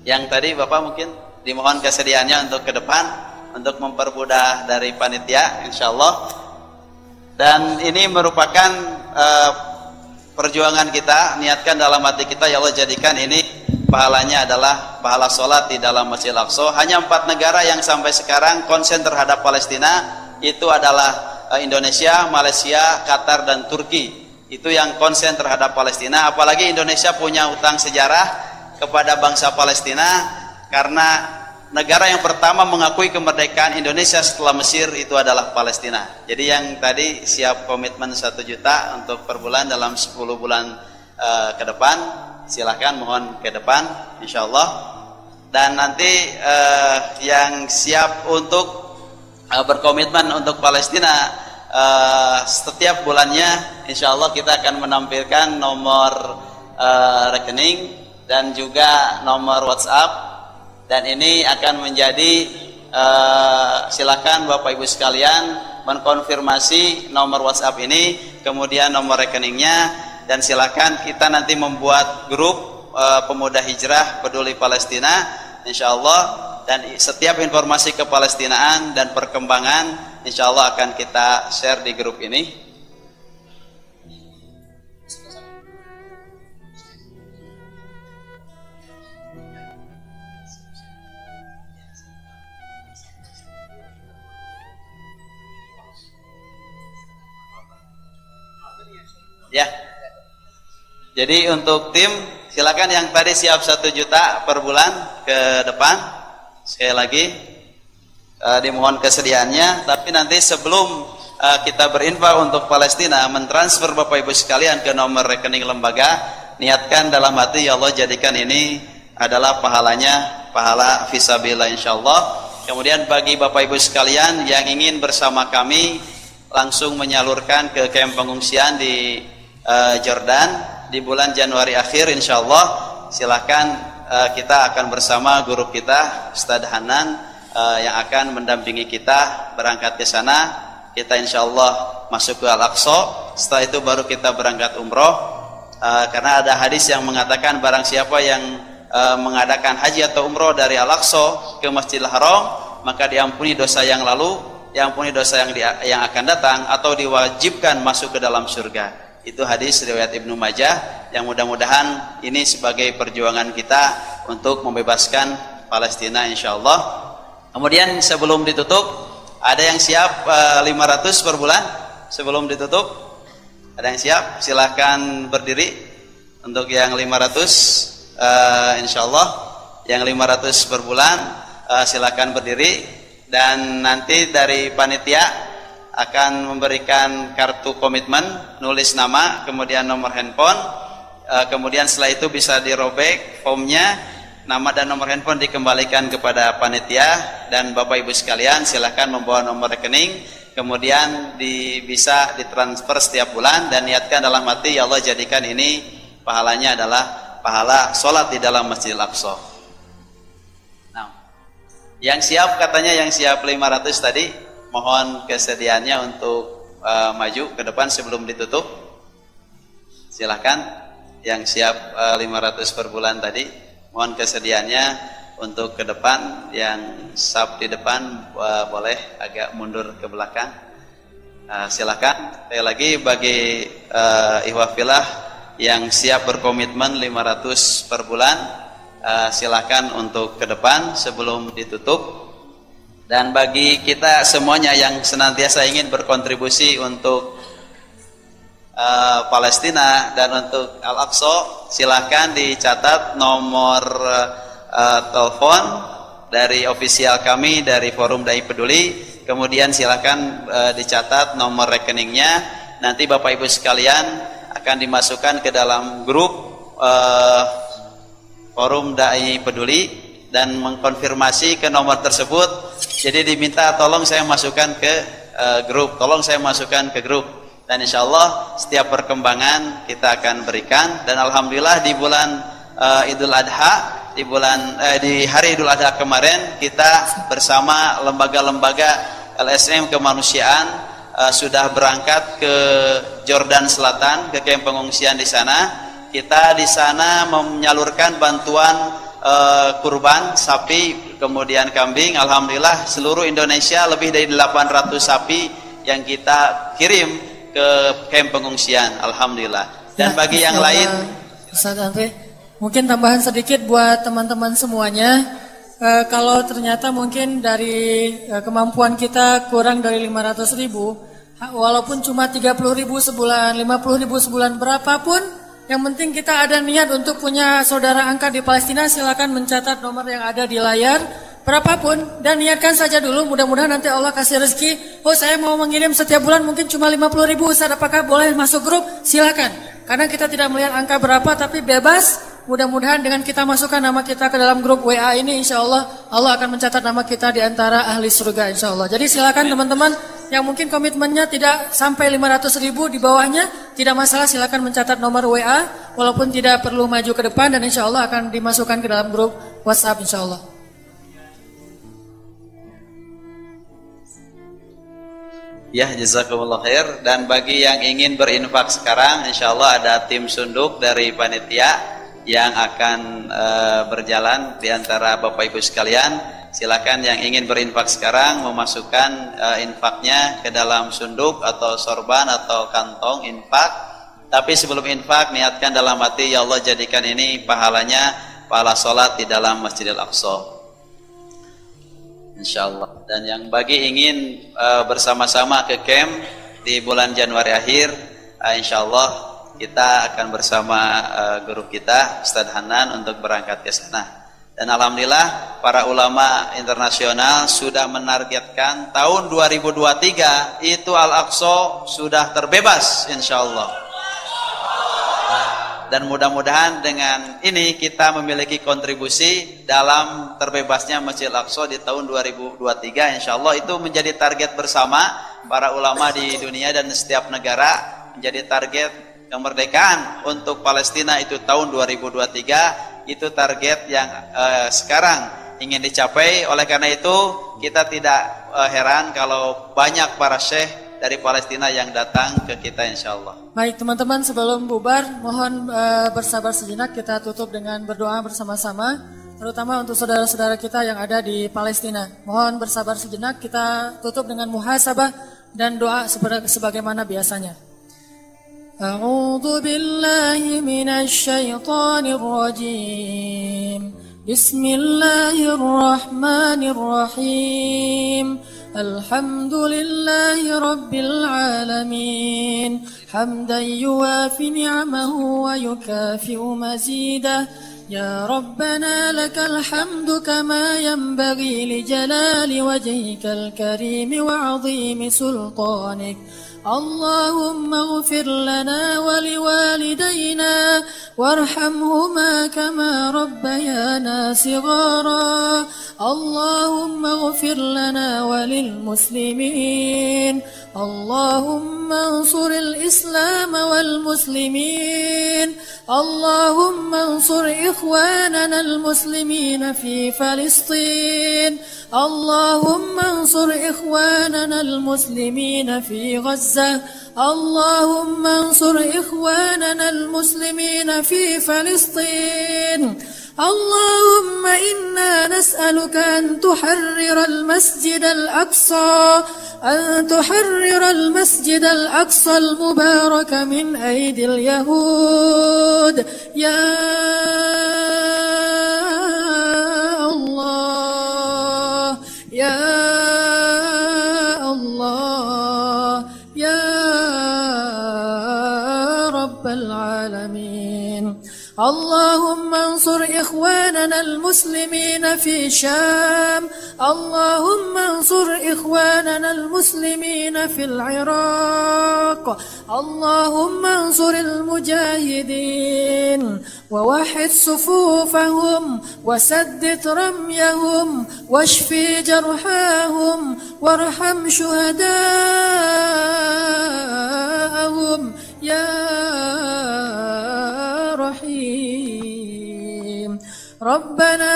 Yang tadi Bapak mungkin dimohon kesediaannya untuk ke depan untuk mempermudah dari panitia insyaallah. Dan ini merupakan perjuangan kita, niatkan dalam hati kita, ya Allah jadikan ini pahalanya adalah pahala sholat di dalam Masjid Al-Aqsa. Hanya 4 negara yang sampai sekarang konsen terhadap Palestina, itu adalah Indonesia, Malaysia, Qatar, dan Turki. Itu yang konsen terhadap Palestina. Apalagi Indonesia punya utang sejarah kepada bangsa Palestina, karena negara yang pertama mengakui kemerdekaan Indonesia setelah Mesir itu adalah Palestina. Jadi yang tadi siap komitmen 1 juta untuk per bulan dalam 10 bulan ke depan, silahkan mohon ke depan insyaallah. Dan nanti yang siap untuk berkomitmen untuk Palestina, setiap bulannya insyaallah kita akan menampilkan nomor rekening dan juga nomor WhatsApp, dan ini akan menjadi silakan Bapak Ibu sekalian mengkonfirmasi nomor WhatsApp ini, kemudian nomor rekeningnya. Dan silakan kita nanti membuat grup pemuda hijrah peduli Palestina insyaallah, dan setiap informasi kepalestinaan dan perkembangan insyaallah akan kita share di grup ini. Ya. Jadi untuk tim silakan yang tadi siap 1 juta per bulan ke depan. Sekali lagi dimohon kesediaannya. Tapi nanti sebelum kita berinfak untuk Palestina, mentransfer Bapak Ibu sekalian ke nomor rekening lembaga, niatkan dalam hati, ya Allah jadikan ini adalah pahalanya pahala fisabilillah insyaallah. Kemudian bagi Bapak Ibu sekalian yang ingin bersama kami langsung menyalurkan ke kamp pengungsian di Jordan di bulan Januari akhir insyaallah, silahkan kita akan bersama guru kita Ustadz Hanan yang akan mendampingi kita berangkat ke sana. Kita insyaallah masuk ke Al-Aqsa, setelah itu baru kita berangkat umroh, karena ada hadis yang mengatakan barang siapa yang mengadakan haji atau umroh dari Al-Aqsa ke Masjidil Haram, maka diampuni dosa yang lalu, diampuni dosa yang akan datang, atau diwajibkan masuk ke dalam surga. Itu hadis riwayat Ibnu Majah, yang mudah-mudahan ini sebagai perjuangan kita untuk membebaskan Palestina insyaallah. Kemudian sebelum ditutup, ada yang siap 500 per bulan sebelum ditutup? Ada yang siap? Silahkan berdiri untuk yang 500 insyaallah. Yang 500 per bulan silahkan berdiri, dan nanti dari panitia akan memberikan kartu komitmen, nulis nama, kemudian nomor handphone, kemudian setelah itu bisa dirobek formnya, nama dan nomor handphone dikembalikan kepada panitia, dan Bapak Ibu sekalian silakan membawa nomor rekening, kemudian bisa ditransfer setiap bulan, dan niatkan dalam hati, ya Allah jadikan ini pahalanya adalah pahala sholat di dalam Masjidil Aqsa. Nah, yang siap katanya, yang siap 500 tadi, mohon kesediaannya untuk maju ke depan sebelum ditutup. Silahkan yang siap 500 per bulan tadi, mohon kesediaannya untuk ke depan. Yang sub di depan boleh agak mundur ke belakang. Silahkan. Sekali lagi bagi ikhwah fillah yang siap berkomitmen 500 per bulan, silahkan untuk ke depan sebelum ditutup. Dan bagi kita semuanya yang senantiasa ingin berkontribusi untuk Palestina dan untuk Al-Aqsa, silahkan dicatat nomor telepon dari ofisial kami dari Forum Dai Peduli, kemudian silahkan dicatat nomor rekeningnya. Nanti Bapak Ibu sekalian akan dimasukkan ke dalam grup Forum Dai Peduli dan mengkonfirmasi ke nomor tersebut. Jadi diminta tolong saya masukkan ke grup, tolong saya masukkan ke grup. Dan insya Allah setiap perkembangan kita akan berikan. Dan alhamdulillah di bulan Idul Adha, di hari Idul Adha kemarin, kita bersama lembaga-lembaga LSM kemanusiaan sudah berangkat ke Jordan Selatan, ke kamp pengungsian di sana. Kita di sana menyalurkan bantuan kurban sapi, kemudian kambing. Alhamdulillah seluruh Indonesia lebih dari 800 sapi yang kita kirim ke kamp pengungsian, alhamdulillah. Dan bagi yang lain, Ustaz Andre, mungkin tambahan sedikit buat teman-teman semuanya. Kalau ternyata mungkin dari kemampuan kita kurang dari 500.000, walaupun cuma 30.000 sebulan, 50.000 sebulan, berapapun, yang penting kita ada niat untuk punya saudara angkat di Palestina. Silakan mencatat nomor yang ada di layar, berapapun, dan niatkan saja dulu. Mudah-mudahan nanti Allah kasih rezeki. Oh, saya mau mengirim setiap bulan mungkin cuma 50.000, Ustaz, apakah boleh masuk grup? Silakan. Karena kita tidak melihat angka berapa, tapi bebas. Mudah-mudahan dengan kita masukkan nama kita ke dalam grup WA ini, insya Allah Allah akan mencatat nama kita di antara ahli surga, insya Allah. Jadi silakan teman-teman yang mungkin komitmennya tidak sampai 500.000, di bawahnya tidak masalah, silakan mencatat nomor WA, walaupun tidak perlu maju ke depan, dan insya Allah akan dimasukkan ke dalam grup WhatsApp, insya Allah. ya jazakumullah khair. Dan bagi yang ingin berinfak sekarang, insya Allah ada tim sunduk dari panitia yang akan berjalan di antara Bapak Ibu sekalian. Silakan yang ingin berinfak sekarang memasukkan infaknya ke dalam sunduk atau sorban atau kantong infak. Tapi sebelum infak, niatkan dalam hati, ya Allah jadikan ini pahalanya pahala sholat di dalam Masjidil Aqsa, insyaallah. Dan yang bagi ingin bersama-sama ke camp di bulan Januari akhir, insyaallah kita akan bersama guru kita Ustadz Hanan untuk berangkat ke sana. Dan alhamdulillah para ulama internasional sudah menargetkan tahun 2023 itu Al-Aqsa sudah terbebas, insyaallah. Dan mudah-mudahan dengan ini kita memiliki kontribusi dalam terbebasnya Masjid Al-Aqsa di tahun 2023, insyaallah. Itu menjadi target bersama para ulama di dunia dan setiap negara, menjadi target kemerdekaan untuk Palestina itu tahun 2023. Itu target yang sekarang ingin dicapai. Oleh karena itu kita tidak heran kalau banyak para syekh dari Palestina yang datang ke kita, insyaallah. Baik teman-teman, sebelum bubar mohon bersabar sejenak, kita tutup dengan berdoa bersama-sama, terutama untuk saudara-saudara kita yang ada di Palestina. Mohon bersabar sejenak, kita tutup dengan muhasabah dan doa sebagaimana biasanya. A'udzu billahi minasy syaithanir rajim. Bismillahirrahmanirrahim. Alhamdulillahi rabbil alamin. Hamdan yuwafi ni'amahu wa yukafi'u mazidah. يا ربنا لك الحمد كما ينبغي لجلال وجهك الكريم وعظيم سلطانك. اللهم اغفر لنا ولوالدينا وارحمهما كما ربيانا صغارا. اللهم اغفر لنا وللمسلمين. اللهم انصر الإسلام والمسلمين. اللهم انصر إخواننا المسلمين في فلسطين. اللهم انصر إخواننا المسلمين في غزة. اللهم انصر إخواننا المسلمين في فلسطين. اللهم إنا نسألك أن تحرر المسجد الأقصى، أن تحرر المسجد الأقصى المبارك من أيدي اليهود يا الله يا الله يا رب العالمين. اللهم انصر إخواننا المسلمين في شام. اللهم انصر إخواننا المسلمين في العراق. اللهم انصر المجاهدين ووحد صفوفهم وسدد رميهم واشفي جرحاهم وارحم شهداءهم يا رحيم. ربنا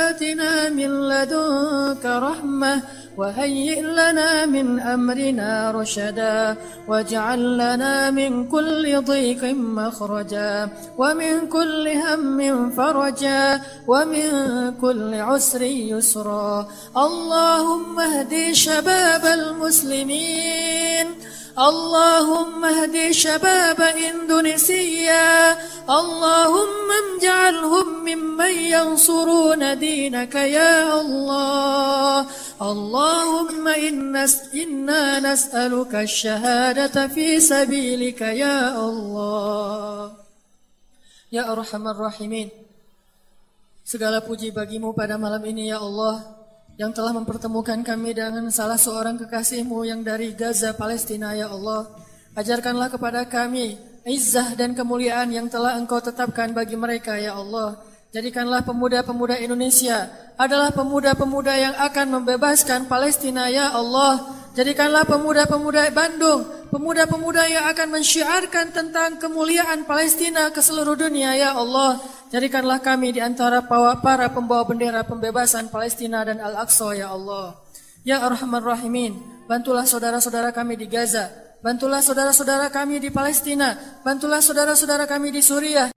آتنا من لدنك رحمة وهيئ لنا من أمرنا رشدا واجعل لنا من كل ضيق مخرجا ومن كل هم فرجا ومن كل عسر يسرا. اللهم اهد شباب المسلمين. اللهم اهد شباب إندونيسيا. اللهم اجعلهم ممن ينصرون دينك يا الله. اللهم إنا نسألك الشهادة في سبيلك يا الله. Ya Arhamar Rahimin, segala puji bagimu pada malam ini ya Allah, yang telah mempertemukan kami dengan salah seorang kekasih-Mu yang dari Gaza, Palestina ya Allah. Ajarkanlah kepada kami izzah dan kemuliaan yang telah Engkau tetapkan bagi mereka ya Allah. Jadikanlah pemuda-pemuda Indonesia adalah pemuda-pemuda yang akan membebaskan Palestina ya Allah. Jadikanlah pemuda-pemuda Bandung pemuda-pemuda yang akan mensyiarkan tentang kemuliaan Palestina ke seluruh dunia ya Allah. Jadikanlah kami di antara para pembawa bendera pembebasan Palestina dan Al-Aqsa ya Allah. Ya Arhamar Rahimin, bantulah saudara-saudara kami di Gaza, bantulah saudara-saudara kami di Palestina, bantulah saudara-saudara kami di Suriah.